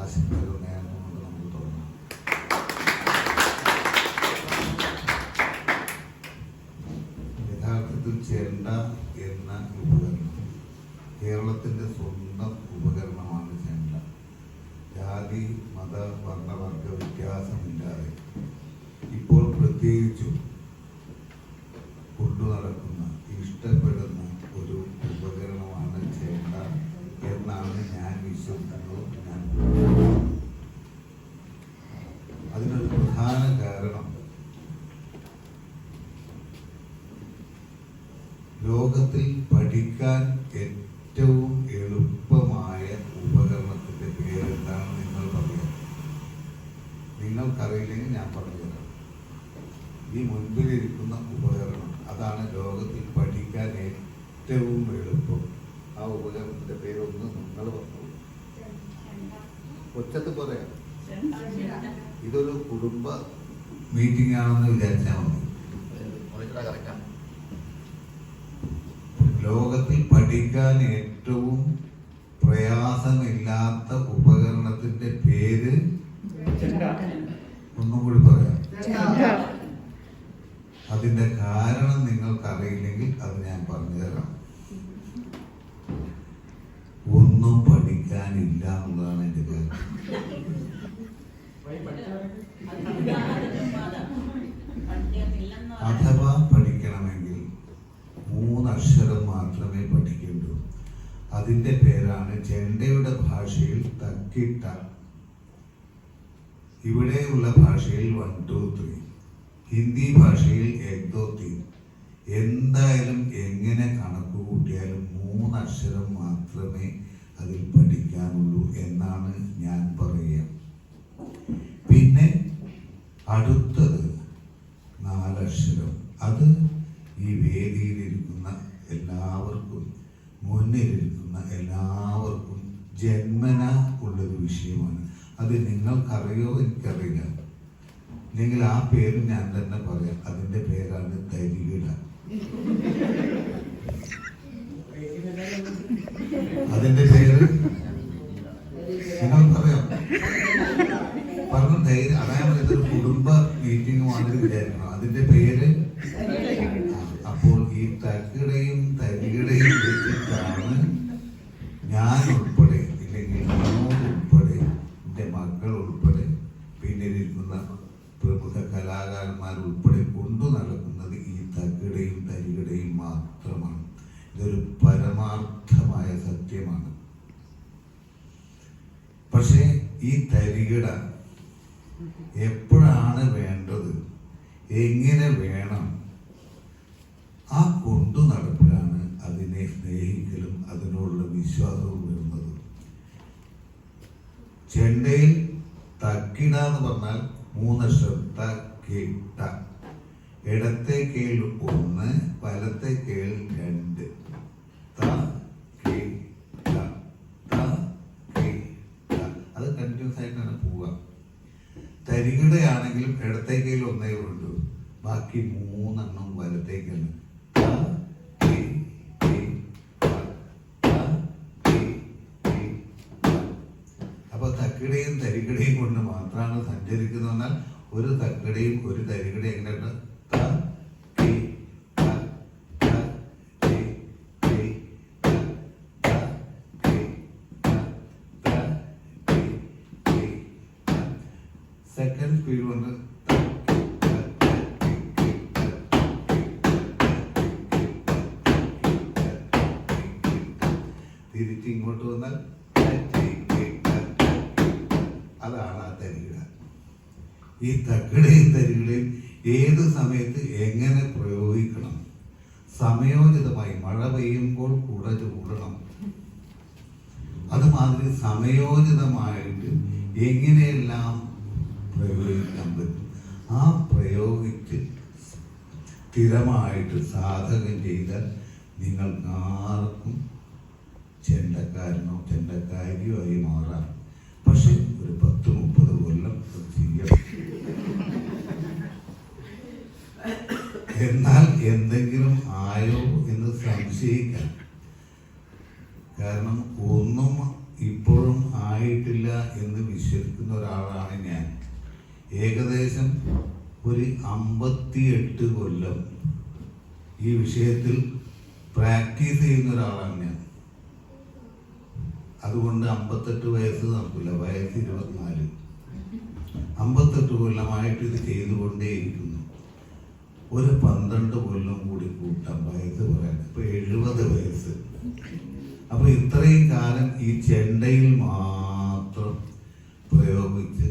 ആശംസകൾ നേർന്നുകൊണ്ട് നമുക്ക് തുടങ്ങാം. യഥാർത്ഥത്തിൽ ചെണ്ട എന്ന ഉപകരണം കേരളത്തിൻ്റെ സ്വന്തം ഉപകരണമാണ് ചെണ്ട. ജാതി മത വർണ്ണവർഗ വ്യത്യാസമില്ലാതെ ഇപ്പോൾ പ്രത്യേകിച്ചും കൊണ്ടു നടക്കുന്ന ഇഷ്ടപ്പെടുന്ന ഒരു ഉപകരണമാണ് ചെണ്ട എന്നാണ് ഞാൻ വിശ്വസിക്കുന്നത്. അതിനൊരു പ്രധാന കാരണം ലോകത്തിൽ പഠിക്കാൻ ഏറ്റവും എളുപ്പമായ ഉപകരണത്തിൻ്റെ പേരെന്താണ് നിങ്ങൾ പറയുക? നിങ്ങൾക്കറിയില്ലെങ്കിൽ ഞാൻ പറഞ്ഞുതരാം. ഈ മുൻപിലിരിക്കുന്ന ഉപകരണം, അതാണ് ലോകത്തിൽ പഠിക്കാൻ ഏറ്റവും എളുപ്പം. ആ ഉപകരണത്തിന്റെ പേരൊന്ന് നിങ്ങൾ പറഞ്ഞോളൂ. ഒച്ചത്ത് പറയാം. ഇതൊരു കുടുംബ മീറ്റിംഗ് ആണെന്ന് വിചാരിച്ചാൽ മതി. ലോകത്തിൽ പഠിക്കാൻ ഏറ്റവും പ്രയാസമില്ലാത്ത ഉപകരണത്തിന്റെ പേര് ഒന്നും കൂടി പറയാം. അതിന്റെ കാരണം നിങ്ങൾക്കറിയില്ലെങ്കിൽ അത് ഞാൻ പറഞ്ഞുതരാം. ഒന്നും പഠിക്കാനില്ല എന്നുള്ളതാണ് എൻ്റെ കാര്യം. അഥവാ പഠിക്കണമെങ്കിൽ 3 അക്ഷരം മാത്രമേ പഠിക്കേണ്ടൂ. അതിൻ്റെ പേരാണ് ചെണ്ടയുടെ ഭാഷയിൽ തക്കിട്ട, ഇവിടെയുള്ള ഭാഷയിൽ 1 2 3, ഹിന്ദി ഭാഷയിൽ 1 2 3. എന്തായാലും എങ്ങനെ കണക്ക് കൂട്ടിയാലും 3 അക്ഷരം മാത്രമേ അതിൽ പഠിക്കാനുള്ളൂ എന്നാണ് ഞാൻ പറയുക. പിന്നെ അടുത്തത് 4 അക്ഷരം. അത് ഈ വേദിയിലിരിക്കുന്ന എല്ലാവർക്കും, മുന്നിലിരിക്കുന്ന എല്ലാവർക്കും ജന്മന ഉള്ളൊരു വിഷയമാണ്. അത് നിങ്ങൾക്കറിയോ എനിക്കറിയില്ല. അല്ലെങ്കിൽ ആ പേര് ഞാൻ തന്നെ പറയാം. അതിൻ്റെ പേരാണ് തരികിട. അതിൻ്റെ പേര് നിങ്ങൾക്കറിയാം. പറഞ്ഞ ധൈര്യം. അതായത് ഇതൊരു കുടുംബ മീറ്റിംഗ് മാതിരി വിചാരിക്കണം. അതിൻ്റെ പേര്. അപ്പോൾ ഈ തക്കിടയും തരികിടയും വെച്ചിട്ടാണ് ഞാൻ ഉൾപ്പെടെ, ഇല്ലെങ്കിൽ മനോജ് ഉൾപ്പെടെ, എൻ്റെ മക്കൾ ഉൾപ്പെടെ, പിന്നിലിരിക്കുന്ന പ്രമുഖ കലാകാരന്മാർ ഉൾപ്പെടെ കൊണ്ടു നടക്കുന്നത് ഈ തക്കിടയും തരികിടയും മാത്രമാണ്. ഇതൊരു പരമാർത്ഥമായ സത്യമാണ്. പക്ഷേ ഈ തരികിട എപ്പോഴാണ് വേണ്ടത്, എങ്ങനെ വേണം, ആ കൊണ്ടു നടപ്പിലാണ് അതിനെ സ്നേഹിക്കലും അതിനോടുള്ള വിശ്വാസവും വരുന്നത്. ചെണ്ടയിൽ തക്കിട എന്ന് പറഞ്ഞാൽ 3 അക്ഷരം. തക്കിട. ഇടത്തെ കേൾ 1, വലത്തെ കേൾ 2. അത് കണ്ടിന്യൂസ് ആയിട്ടാണ് പോവുക. തരികിടയാണെങ്കിലും ഇടത്തേക്കയിൽ 1 ഉള്ളൂ, ബാക്കി 3 എണ്ണം വലത്തേക്കാണ്. അപ്പൊ തക്കിടയും തരികിടയും കൊണ്ട് മാത്രമാണ് സഞ്ചരിക്കുന്നതെന്നാൽ ഒരു തക്കിടയും ഒരു തരികിടയും എങ്ങനെയുണ്ട്? സെക്കൻഡ് സ്പീഡ് കൊണ്ട് തിരിച്ച് ഇങ്ങോട്ട് വന്നാൽ അതാണ് ആ തരികിട. ഈ തക്കിടയും തരികിടയും ഏത് സമയത്ത് എങ്ങനെ പ്രയോഗിക്കണം, സമയോചിതമായി. മഴ പെയ്യുമ്പോൾ കുട ചൂടണം. അതുമാതിരി സമയോചിതമായിട്ട് എങ്ങനെയെല്ലാം പ്രയോഗിക്കാൻ പറ്റും, ആ പ്രയോഗിച്ച് സ്ഥിരമായിട്ട് സാധകം ചെയ്താൽ നിങ്ങൾക്ക് ആർക്കും ചെണ്ടക്കാരനോ ചെണ്ടക്കാരിയോ ആയി മാറാം. പക്ഷെ ഒരു 10-30 കൊല്ലം ചെയ്യാം. എന്നാൽ എന്തെങ്കിലും ആയോ എന്ന് സംശയിക്കാം. കാരണം ഒന്നും ഇപ്പോഴും ആയിട്ടില്ല എന്ന് ഏകദേശം ഒരു 58 കൊല്ലം ഈ വിഷയത്തിൽ പ്രാക്ടീസ് ചെയ്യുന്ന ഒരാളാണ് ഞാൻ. അതുകൊണ്ട് 58 വയസ്സ് നടക്കില്ല, വയസ്സ് 24. 58 കൊല്ലമായിട്ട് ഇത് ചെയ്തുകൊണ്ടേയിരിക്കുന്നു. ഒരു 12 കൊല്ലം കൂടി കൂട്ടാം വയസ്സ് പറയാൻ, ഇപ്പൊ 70 വയസ്സ്. അപ്പൊ ഇത്രയും കാലം ഈ ചെണ്ടയിൽ മാത്രം പ്രയോഗിച്ച്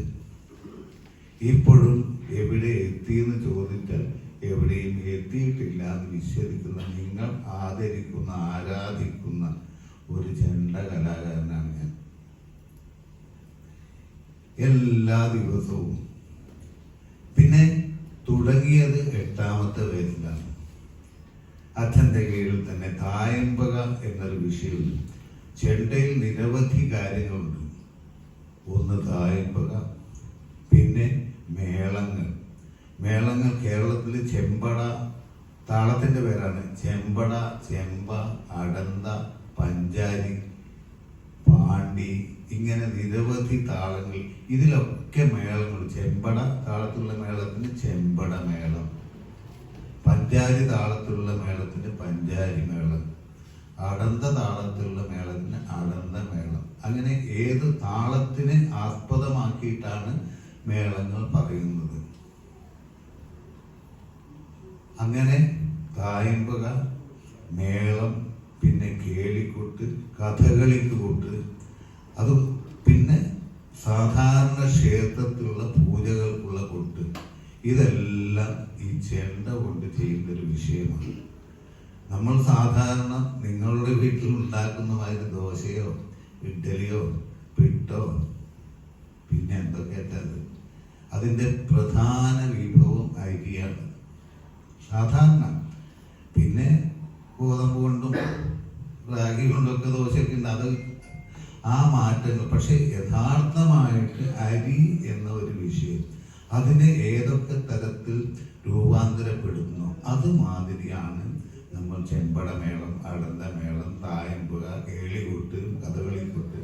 ഇപ്പോഴും എവിടെ എത്തിയെന്ന് ചോദിച്ചാൽ എവിടെയും എത്തിയിട്ടില്ല എന്ന് വിശ്വസിക്കുന്ന, നിങ്ങൾ ആദരിക്കുന്ന, ആരാധിക്കുന്ന ഒരു ചെണ്ട കലാകാരനാണ് ഞാൻ. എല്ലാ ദിവസവും. പിന്നെ തുടങ്ങിയത് 8ാമത്തെ വയസ്സിലാണ്. അച്ഛൻ്റെ കീഴിൽ തന്നെ തായമ്പക എന്നൊരു വിഷയമുണ്ട്. ചെണ്ടയിൽ നിരവധി കാര്യങ്ങളുണ്ട്. ഒന്ന് തായമ്പക, പിന്നെ മേളങ്ങൾ. മേളങ്ങൾ കേരളത്തിൽ ചെമ്പട, താളത്തിൻ്റെ പേരാണ് ചെമ്പട, ചെമ്പ, അടന്ത, പഞ്ചാരി, പാണ്ടി, ഇങ്ങനെ നിരവധി താളങ്ങൾ. ഇതിലൊക്കെ മേളങ്ങൾ. ചെമ്പട താളത്തിലുള്ള മേളത്തിന് ചെമ്പട മേളം, പഞ്ചാരി താളത്തിലുള്ള മേളത്തിന് പഞ്ചാരി മേളം, അടന്ത താളത്തിലുള്ള മേളത്തിന് അടന്ത മേളം. അങ്ങനെ ഏത് താളത്തിനെ ആസ്പദമാക്കിയിട്ടാണ് മേളങ്ങൾ പറയുന്നത്. അങ്ങനെ തായമ്പക, മേളം, പിന്നെ കേളിക്കൊട്ട്, കഥകളിക്കൊട്ട്, അത് പിന്നെ സാധാരണ ക്ഷേത്രത്തിലുള്ള പൂജകൾക്കുള്ള കൊട്ട്, ഇതെല്ലാം ഈ ചെണ്ട കൊണ്ട് ചെയ്യുന്നൊരു വിഷയമാണ്. നമ്മൾ സാധാരണ നിങ്ങളുടെ വീട്ടിൽ ഉണ്ടാക്കുന്ന മാതിരി ദോശയോ ഇഡ്ഡലിയോ പിട്ടോ പിന്നെ എന്തൊക്കെയായിട്ടത്, അതിൻ്റെ പ്രധാന വിഭവം അരിയാണ് സാധാരണ. പിന്നെ ഗോതമ്പ് കൊണ്ടും റാഗി കൊണ്ടൊക്കെ ദോശയൊക്കെ ഉണ്ട്, അത് ആ മാറ്റങ്ങൾ. പക്ഷെ യഥാർത്ഥമായിട്ട് അരി എന്ന ഒരു വിഷയം, അതിനെ ഏതൊക്കെ തരത്തിൽ രൂപാന്തരപ്പെടുന്നു അതുമാതിരിയാണ് നമ്മൾ ചെമ്പടമേളം, അടന്തമേളം, തായമ്പുക, കേളികൊട്ട്, കഥകളിക്കൊട്ട്,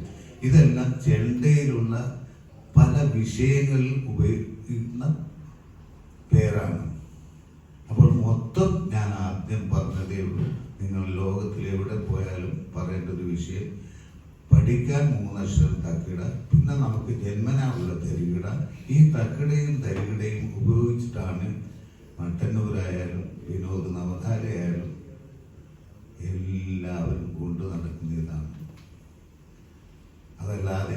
ഇതെല്ലാം ചെണ്ടയിലുള്ള പല വിഷയങ്ങളിൽ ഉപയോഗിക്കുന്ന പേരാണ്. അപ്പോൾ മൊത്തം ഞാൻ ആദ്യം പറഞ്ഞതേ ഉള്ളൂ. നിങ്ങൾ ലോകത്തിൽ എവിടെ പോയാലും പറയേണ്ട ഒരു വിഷയം, പഠിക്കാൻ 3 അക്ഷരം തക്കിട, പിന്നെ നമുക്ക് ജന്മനാ ഉള്ള തരികിട. ഈ തക്കിടയും തരികിടയും ഉപയോഗിച്ചിട്ടാണ് മട്ടന്നൂരായാലും വിനോദ് നവധാരയായാലും എല്ലാവരും കൊണ്ടു നടക്കുന്നതാണ്. അതല്ലാതെ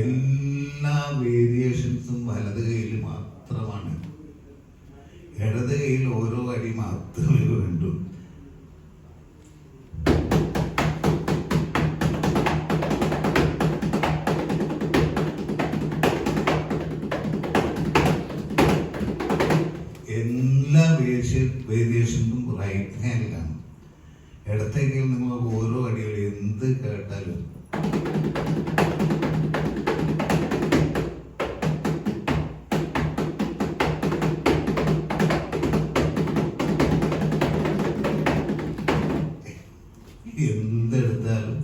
എല്ലാ വേരിയേഷൻസും വലത് കൈയിൽ മാത്രമാണ്. ഇടത് കൈയിൽ ഓരോ അടി മാത്രമേ വേണ്ടൂ. എല്ലാ വേരിയേഷനും റൈറ്റ് ഹാൻഡിലാണ്. ഇടത്തെ കൈയിൽ നിങ്ങൾ ഓരോ അടികൾ എന്ത് കേട്ടാലും എന്തെടുത്താലും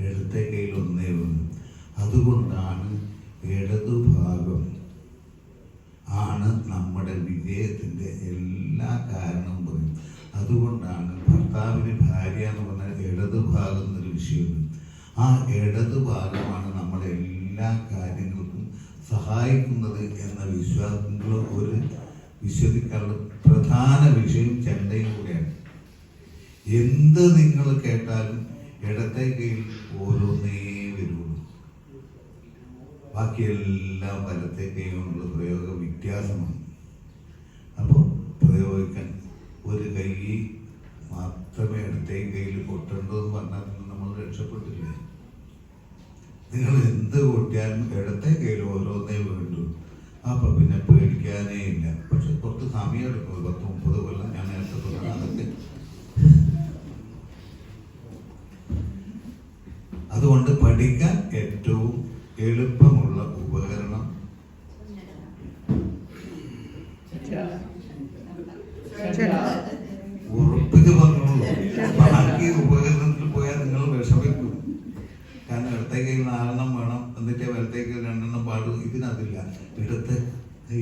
ഇടത്തെ കയ്യിൽ ഒന്നേ ഉള്ളൂ. അതുകൊണ്ടാണ് ഇടതുഭാഗം ആണ് നമ്മുടെ വിജയത്തിൻ്റെ എല്ലാ കാരണവും പറയും. അതുകൊണ്ടാണ് ഭർത്താവിന് ഭാര്യ എന്ന് പറഞ്ഞാൽ ഇടതുഭാഗം എന്നൊരു വിഷയമുണ്ട്. ആ ഇടതുഭാഗമാണ് നമ്മളെ എല്ലാ കാര്യങ്ങൾക്കും സഹായിക്കുന്നത് എന്ന വിശ്വാസത്തിലുള്ള ഒരു വിശ്വസിക്കാനുള്ള പ്രധാന വിഷയം ചെണ്ടയും കൂടെയാണ്. എന്ത് നിങ്ങൾ കേട്ടാലും ഇടത്തെ കയ്യിൽ ഓരോന്നേ വരുള്ളൂ, ബാക്കിയെല്ലാം വലത്തെ കൈ കൊണ്ടുള്ള പ്രയോഗ വ്യത്യാസമാണ്. അപ്പോൾ പ്രയോഗിക്കാൻ ഒരു കൈ മാത്രമേ ഇടത്തെ കയ്യിൽ കൊട്ടണ്ടോ എന്ന് പറഞ്ഞാൽ നമ്മൾ രക്ഷപ്പെട്ടില്ലേ. നിങ്ങൾ എന്ത് കൊട്ടിയാലും ഇടത്തെ കയ്യിൽ ഓരോന്നേ വേണ്ടു. അപ്പൊ പിന്നെ പേടിക്കാനേ ഇല്ല. പക്ഷെ കുറച്ച് സമയം എടുക്കും, 10-30 കൊല്ലം ഞാൻ നേരത്തെ പറഞ്ഞു. അതൊക്കെ അതുകൊണ്ട് പഠിക്കാൻ ഏറ്റവും എളുപ്പമുള്ള ഉപകരണം ഉറപ്പിച്ച് പറഞ്ഞോളൂ. ബാക്കി ഉപകരണത്തിൽ പോയാൽ നിങ്ങൾ വിഷമിക്കും. കാരണം ഇടത്തെ കയ്യിൽ 4 എണ്ണം വേണം, എന്നിട്ട് വലത്തെ കയ്യിൽ 2 എണ്ണം പാടും. ഇതിനതില്ല. ഇടത്തെ കൈ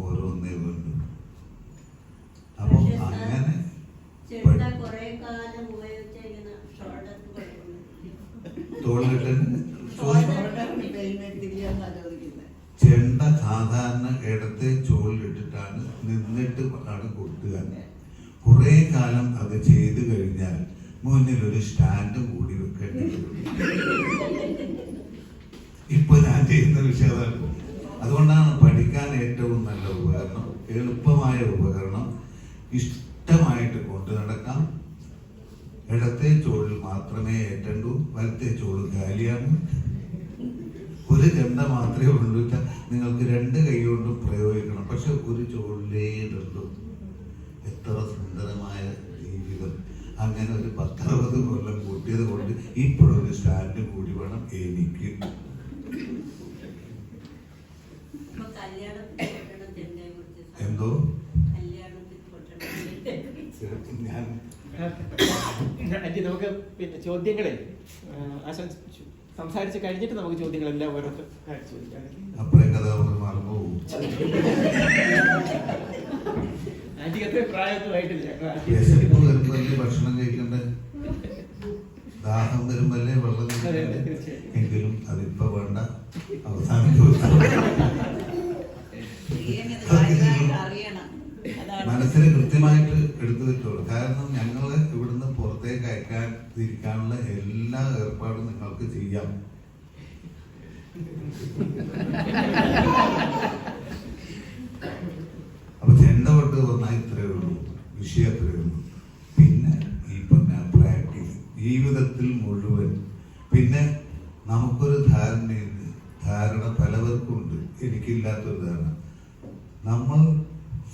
ഓരോന്നേ വേണ്ടു. അപ്പൊ അങ്ങനെ തോളിലിട്ട് ചെണ്ട സാധാരണ ഇടത്തെ ചോളിലിട്ടിട്ടാണ് നിന്നിട്ട് ആണ് കൊട്ടുക. കുറെ കാലം അത് ചെയ്തു കഴിഞ്ഞാൽ മുന്നിൽ ഒരു സ്റ്റാൻഡ് കൂടി വെക്കേണ്ടി വരും. ഇപ്പൊ ഞാൻ ചെയ്യുന്ന വിഷയം അതുകൊണ്ടാണ് പഠിക്കാൻ ഏറ്റവും നല്ല ഉപകരണം, എളുപ്പമായ ഉപകരണം, ഇഷ്ടമായിട്ട് കൊണ്ടു നടക്കാം. ഇടത്തെ ചോളിൽ മാത്രമേ ഏറ്റണ്ടൂ, വലത്തെ ചോള് കാലിയാണ്. ഒരു ചെണ്ട മാത്രമേ ഉള്ളൂ. നിങ്ങൾക്ക് രണ്ട് കൈ കൊണ്ടും പ്രയോഗിക്കണം. പക്ഷെ ഒരു ചോളിലേ ഇടുള്ളൂ. എത്ര സുന്ദരമായ ജീവിതം. അങ്ങനെ ഒരു 10-60 കൊല്ലം കൂട്ടിയത് കൊണ്ട് ഇപ്പോഴൊരു സ്റ്റാൻഡ് കൂടി വേണം എനിക്ക്. എന്തോ ഞാൻ നമുക്ക് പിന്നെ ചോദ്യങ്ങളെ സംസാരിച്ച് കഴിഞ്ഞിട്ട് നമുക്ക് ചോദ്യങ്ങളെല്ലാം ഓരോ ചോദിക്കാം. അപ്പഴേ കഥ മറന്നു പോകും. ആന്റിക്ക് അത്രയും പ്രായമൊന്നുമായിട്ടില്ല. ഭക്ഷണം കഴിക്കണ്ടേ, ദാഹം വരുമ്പല്ലേ വെള്ളം കഴിക്കണ്ടേ. എങ്കിലും അതിപ്പോ വേണ്ട, അവസാനം മനസ്സിന് കൃത്യമായിട്ട് എടുത്തു വെച്ചോളൂ. കാരണം ഞങ്ങള് ഇവിടുന്ന് പുറത്തേക്ക് അയക്കാൻ തിരിക്കാനുള്ള എല്ലാ ഏർപ്പാടും നിങ്ങൾക്ക് ചെയ്യാം. അപ്പൊ ചെണ്ട തൊട്ട് വന്നാൽ ഇത്രയേ ഉള്ളൂ, വിഷയം അത്രയേ ഉള്ളൂ. പിന്നെ ഈ പറഞ്ഞ പ്രാക്ടീസ് ജീവിതത്തിൽ മുഴുവൻ. പിന്നെ നമുക്കൊരു ധാരണ പലവർക്കും ഉണ്ട്, എനിക്കില്ലാത്തൊരു ധാരണ. നമ്മൾ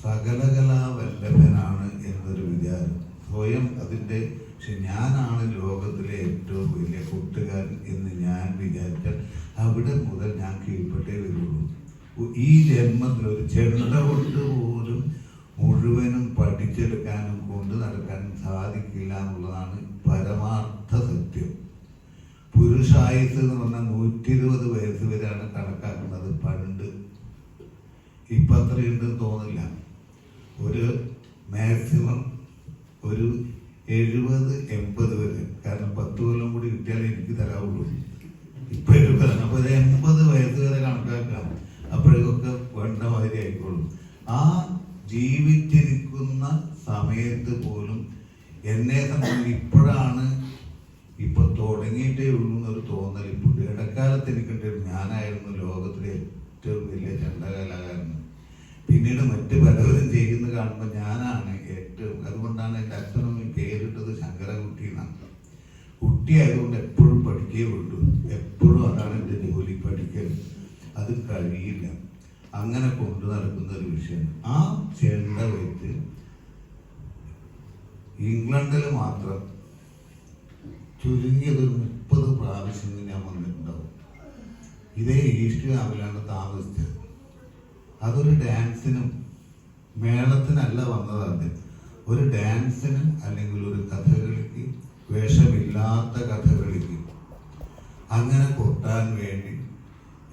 സകലകലാവല്ലഭനാണ് എന്നൊരു വിചാരം, സ്വയം അതിൻ്റെ. പക്ഷെ ഞാനാണ് ലോകത്തിലെ ഏറ്റവും വലിയ കൂട്ടുകാരൻ എന്ന് ഞാൻ വിചാരിച്ചാൽ അവിടെ മുതൽ ഞാൻ കീഴ്പ്പെട്ടേ വരുള്ളൂ. ഈ ജന്മത്തിൽ ഒരു ചെണ്ട കൊണ്ട് പോലും മുഴുവനും പഠിച്ചെടുക്കാനും കൊണ്ട് നടക്കാനും സാധിക്കില്ല എന്നുള്ളതാണ് പരമാർത്ഥ സത്യം. പുരുഷായുസ് എന്ന് പറഞ്ഞാൽ 120 വയസ്സ് വരെയാണ് കണക്കാക്കുന്നത് പണ്ട്. ഇപ്പം അത്രയുണ്ടെന്ന് തോന്നില്ല. ഒരു മാക്സിമം ഒരു 70-80 വരെ. കാരണം 10 കൊല്ലം കൂടി കിട്ടിയാലേ എനിക്ക് തരാവുള്ളൂ. ഇപ്പൊ 70. അപ്പൊ ഒരു 80 വയസ്സ് വരെ കണക്കാക്കാം. അപ്പോഴേക്കൊക്കെ വേണ്ട മാതിരി ആയിക്കോളും. ആ ജീവിച്ചിരിക്കുന്ന സമയത്ത് പോലും എന്നെ സംബന്ധിച്ച് ഇപ്പോഴാണ് ഇപ്പൊ തുടങ്ങിയിട്ടേ ഉള്ളൂ എന്നൊരു തോന്നൽ ഇപ്പോൾ. ഇടക്കാലത്ത് എനിക്കുണ്ടായിരുന്നു ഞാനായിരുന്നു ലോകത്തിലെ ഏറ്റവും വലിയ ചെണ്ടകലാകാരൻ. പിന്നീട് മറ്റ് പലവരും ചെയ്യുന്ന കാണുമ്പോൾ ഞാനാണ് ഏറ്റവും. അതുകൊണ്ടാണ് എൻ്റെ അച്ഛനും പേരിട്ടത് ശങ്കരകുട്ടി എന്നാണ്. കുട്ടിയായതുകൊണ്ട് എപ്പോഴും പഠിക്കേ ഉള്ളൂ. എപ്പോഴും അതാണ് എൻ്റെ ജോലി, പഠിക്കൽ. അത് കഴിയില്ല. അങ്ങനെ കൊണ്ടു നടക്കുന്ന ഒരു വിഷയം. ആ ചെണ്ട വെച്ച് ഇംഗ്ലണ്ടിൽ മാത്രം ചുരുങ്ങിയതൊരു 30 പ്രാവശ്യം ഞാൻ വന്നിട്ടുണ്ടാവും. ഇതേ ഈസ്റ്റ് ഗ്രാമിലാണ് താമസിച്ചത്. അതൊരു ഡാൻസിനും മേളത്തിനല്ല വന്നതാണ്. ഒരു ഡാൻസിനും അല്ലെങ്കിൽ ഒരു കഥകളിക്ക്, വേഷമില്ലാത്ത കഥകളിക്ക് അങ്ങനെ കൊട്ടാൻ വേണ്ടി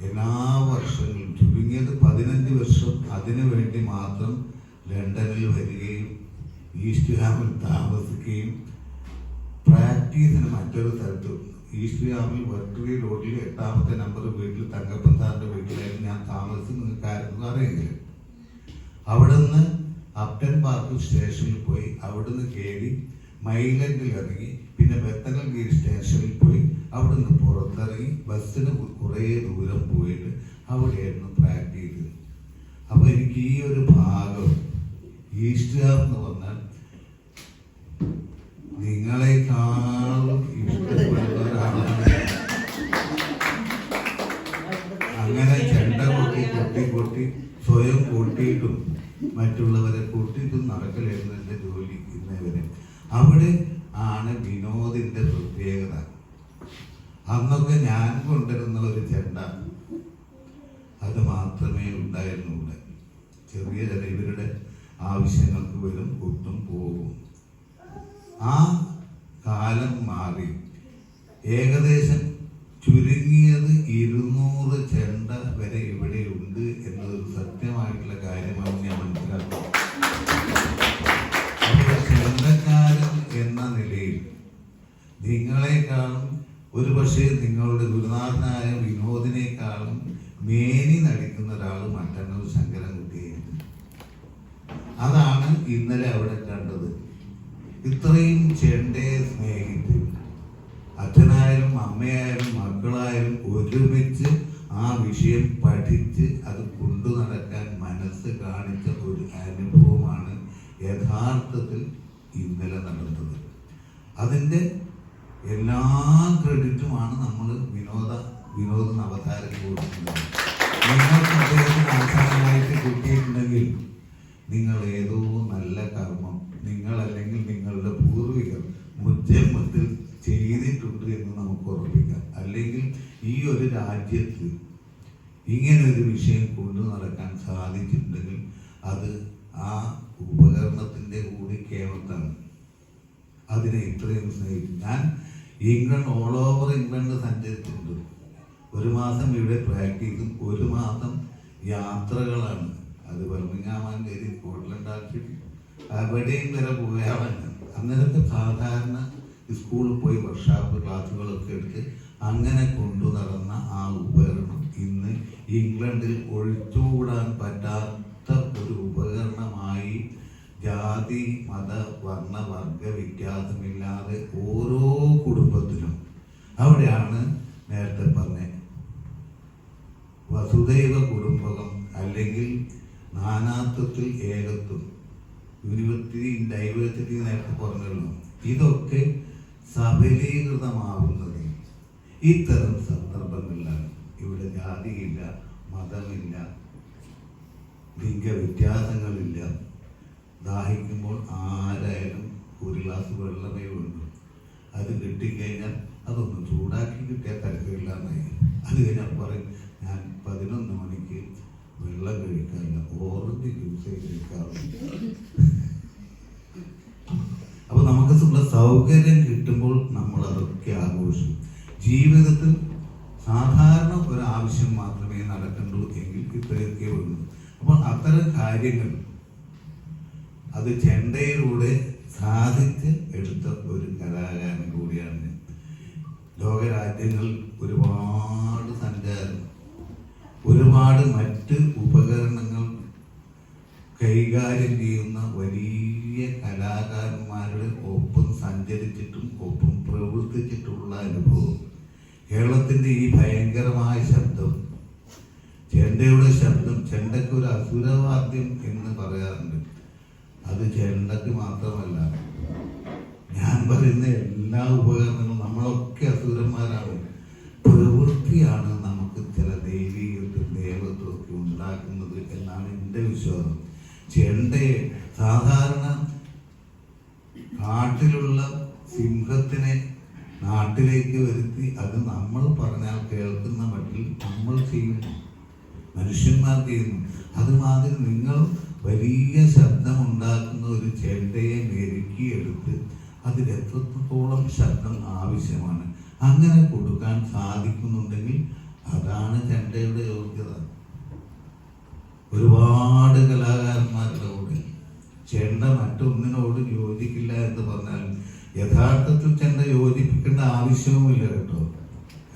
എല്ലാ വർഷങ്ങളും ചുരുങ്ങിയത് 15 വർഷം അതിനു വേണ്ടി മാത്രം ലണ്ടനിൽ വരികയും ഈസ്റ്റ് ഗ്രാമിൽ താമസിക്കുകയും പ്രാക്ടീസിന് മറ്റൊരു സ്ഥലത്ത് ഈസ്റ്റ് ഗ്രാമിൽ വെർട്ടറി റോഡിൽ 8ാമത്തെ നമ്പർ വീട്ടിൽ തങ്കപ്പൻ സാറിന്റെ വീട്ടിലായിരുന്നു ഞാൻ താമസിച്ച്. നിങ്ങൾക്കായിരുന്നു അറിയെങ്കിൽ അവിടുന്ന് അപ്റ്റൻ പാർക്ക് സ്റ്റേഷനിൽ പോയി, അവിടുന്ന് കയറി മൈലൻഡിൽ ഇറങ്ങി, പിന്നെ ബെത്തനഗിരി സ്റ്റേഷനിൽ പോയി, അവിടുന്ന് പുറത്തിറങ്ങി ബസ്സിന് കുറേ ദൂരം പോയിട്ട് അവിടെയായിരുന്നു പ്രാക്ടീസ്. അപ്പൊ എനിക്ക് ഈ ഒരു ഭാഗം ഈസ്റ്റ് ഗ്രാം എന്ന് പറഞ്ഞാൽ നിങ്ങളെക്കാളും ഇഷ്ടപ്പെടുന്ന ഒരാളാണ്. അങ്ങനെ ചെണ്ട കൊട്ടി സ്വയം കൂട്ടിയിട്ടും മറ്റുള്ളവരെ കൂട്ടിയിട്ടും നടക്കലായിരുന്നു എൻ്റെ ജോലി ഇന്നേ വരെ. അവിടെ ആണ് വിനോദിന്റെ പ്രത്യേകത. അന്നൊക്കെ ഞാൻ കൊണ്ടുവരുന്ന ഒരു ചെണ്ട അത് മാത്രമേ ഉണ്ടായിരുന്നുള്ളൂ. ചെറിയ ഇവരുടെ ആവശ്യങ്ങൾക്ക് വരും, കൊട്ടും പോകും. ആ കാലം മാറി ഏകദേശം ചുരുങ്ങിയത് 200 ചെണ്ട വരെ ഇവിടെ ഉണ്ട് എന്നതൊരു സത്യമായിട്ടുള്ള കാര്യമാണ്. പക്ഷേ നിങ്ങളുടെ ഗുരുനാഥനായ വിനോദിനേക്കാളും മേനി നടിക്കുന്ന ഒരാൾ മട്ടന്നൂർ ശങ്കരൻകുട്ടിയായിരുന്നു. അതാണ് ഇന്നലെ അവിടെ കണ്ടത്. ഇത്രയും ചെണ്ടയെ സ്നേഹിച്ച് അച്ഛനായാലും അമ്മയായാലും മക്കളായാലും ഒരുമിച്ച് ആ വിഷയം പഠിച്ച് അത് കൊണ്ടു നടക്കാൻ മനസ്സ് കാണിച്ച ഒരു അനുഭവമാണ് യഥാർത്ഥത്തിൽ ഇന്നലെ നടന്നത്. അതിൻ്റെ എല്ലാ ക്രെഡിറ്റുമാണ് നമ്മൾ വിനോദ അവതാരത്തിന് കൊടുക്കുന്നത്. നിങ്ങൾക്ക് അദ്ദേഹത്തിന് അവസാനമായിട്ട് കിട്ടിയിട്ടുണ്ടെങ്കിൽ നിങ്ങൾ ഏതോ നല്ല കർമ്മം നിങ്ങളല്ലെങ്കിൽ നിങ്ങളുടെ പൂർവികർ മുജ്ജന്മത്തിൽ ചെയ്തിട്ടുണ്ട് എന്ന് നമുക്ക് ഉറപ്പിക്കാം. അല്ലെങ്കിൽ ഈ ഒരു രാജ്യത്ത് ഇങ്ങനെ ഒരു വിഷയം കൊണ്ടു നടക്കാൻ സാധിച്ചിട്ടുണ്ടെങ്കിൽ അത് ആ ഉപകരണത്തിൻ്റെ കൂടി കേമത്താണ്. അതിനെ ഇത്രയും സ്നേഹിച്ചു. ഞാൻ ഇംഗ്ലണ്ട്, ഓൾ ഓവർ ഇംഗ്ലണ്ട് സഞ്ചരിച്ചിട്ടുണ്ട്. ഒരു മാസം ഇവിടെ പ്രാക്ടീസും, ഒരു മാസം യാത്രകളാണ്. അത് ബർമിംഗ്ഹാം കയറി സ്കോട്ട്ലൻഡ് ആർച്ചിട്ട് എവിടെയും വരെ പോയാണ്. അങ്ങനത്തെ സാധാരണ സ്കൂളിൽ പോയി വർക്ക്ഷോപ്പ് ക്ലാസ്സുകളൊക്കെ എടുത്ത് അങ്ങനെ കൊണ്ടു നടന്ന ആ ഉപകരണം ഇന്ന് ഇംഗ്ലണ്ടിൽ ഒഴിച്ചുകൂടാൻ പറ്റാത്ത ഒരു ഉപകരണമായി ജാതി മത വർണ്ണ വർഗ വ്യത്യാസമില്ലാതെ ഓരോ കുടുംബത്തിലും, അവിടെയാണ് നേരത്തെ പറഞ്ഞ വസുദൈവ കുടുംബകം അല്ലെങ്കിൽ നാനാത്വത്തിൽ ഏകത്വം, യൂണിവേഴ്സിറ്റി ഡൈവേഴ്സിറ്റി നേരത്തെ പറഞ്ഞല്ലോ. ഇതൊക്കെ സബലീകൃതമാവുന്നത് ഇത്തരം സന്ദർഭങ്ങളിലാണ്. ഇവിടെ ജാതിയില്ല, മതമില്ല, ലിംഗവ്യത്യാസങ്ങളില്ല. ദാഹിക്കുമ്പോൾ ആരായാലും ഒരു ഗ്ലാസ് വെള്ളമേ വേണ്ടു. അത് കിട്ടിക്കഴിഞ്ഞാൽ അതൊന്ന് ചൂടാക്കി കിട്ടിയാൽ തിരക്കില്ല എന്നായി. അത് കഴിഞ്ഞാൽ പറയും ഞാൻ 11 മണിക്ക് വെള്ളം കഴിക്കാറില്ല, ഓറഞ്ച് ജ്യൂസേ കഴിക്കാറുണ്ട്. അപ്പൊ നമുക്ക് സൗകര്യം കിട്ടുമ്പോൾ നമ്മൾ അതൊക്കെ ആഘോഷിക്കും. ജീവിതത്തിൽ സാധാരണ ഒരാവശ്യം മാത്രമേ നടക്കണ്ടൂ എങ്കിൽ ഇത്രയൊക്കെ ഉള്ളൂ. അപ്പോൾ അത്തരം കാര്യങ്ങൾ അത് ചെണ്ടയിലൂടെ സാധിച്ച് എടുത്ത ഒരു കലാകാരൻ കൂടിയാണ്. ലോകരാജ്യങ്ങളിൽ ഒരുപാട് സഞ്ചാരം, ഒരുപാട് മറ്റ് ഉപകരണങ്ങൾ കൈകാര്യം ചെയ്യുന്ന വലിയ കലാകാരന്മാരുടെ ഒപ്പം സഞ്ചരിച്ചിട്ടും ഒപ്പം പ്രവർത്തിച്ചിട്ടുള്ള അനുഭവം. കേരളത്തിൻ്റെ ഈ ഭയങ്കരമായ ശബ്ദം, ചെണ്ടയുടെ ശബ്ദം, ചെണ്ടയ്ക്ക് ഒരു അസുരവാദ്യം എന്ന് പറയാറുണ്ട്. അത് ചെണ്ടയ്ക്ക് മാത്രമല്ല, ഞാൻ പറയുന്ന എല്ലാ ഉപകരണങ്ങളും നമ്മളൊക്കെ അസുരന്മാരാണ്. പ്രവൃത്തിയാണ് നമുക്ക് ചില ദൈവീകത്വം ദേവത്വമൊക്കെ ഉണ്ടാക്കുന്നത് എന്നാണ് എൻ്റെ വിശ്വാസം. ചെണ്ടയെ സാധാരണ കാട്ടിലുള്ള സിംഹത്തിനെ നാട്ടിലേക്ക് വരുത്തി അത് നമ്മൾ പറഞ്ഞാൽ കേൾക്കുന്ന മട്ടിൽ നമ്മൾ ചെയ്യുന്നു, മനുഷ്യന്മാർ ചെയ്യുന്നു. അതുമാതിരി നിങ്ങൾ വലിയ ശബ്ദമുണ്ടാക്കുന്ന ഒരു ചെണ്ടയെ മെരുക്കിയെടുത്ത് അതിൽ എത്രത്തോളം ശബ്ദം ആവശ്യമാണ് അങ്ങനെ കൊടുക്കാൻ സാധിക്കുന്നുണ്ടെങ്കിൽ അതാണ് ചെണ്ടയുടെ യോഗ്യത. ഒരുപാട് കലാകാരന്മാരുടെ കൂടെ ചെണ്ട മറ്റൊന്നിനോട് യോജിക്കില്ല എന്ന് പറഞ്ഞാൽ യഥാർത്ഥത്തിൽ ചെണ്ട യോജിപ്പിക്കേണ്ട ആവശ്യവുമില്ല കേട്ടോ.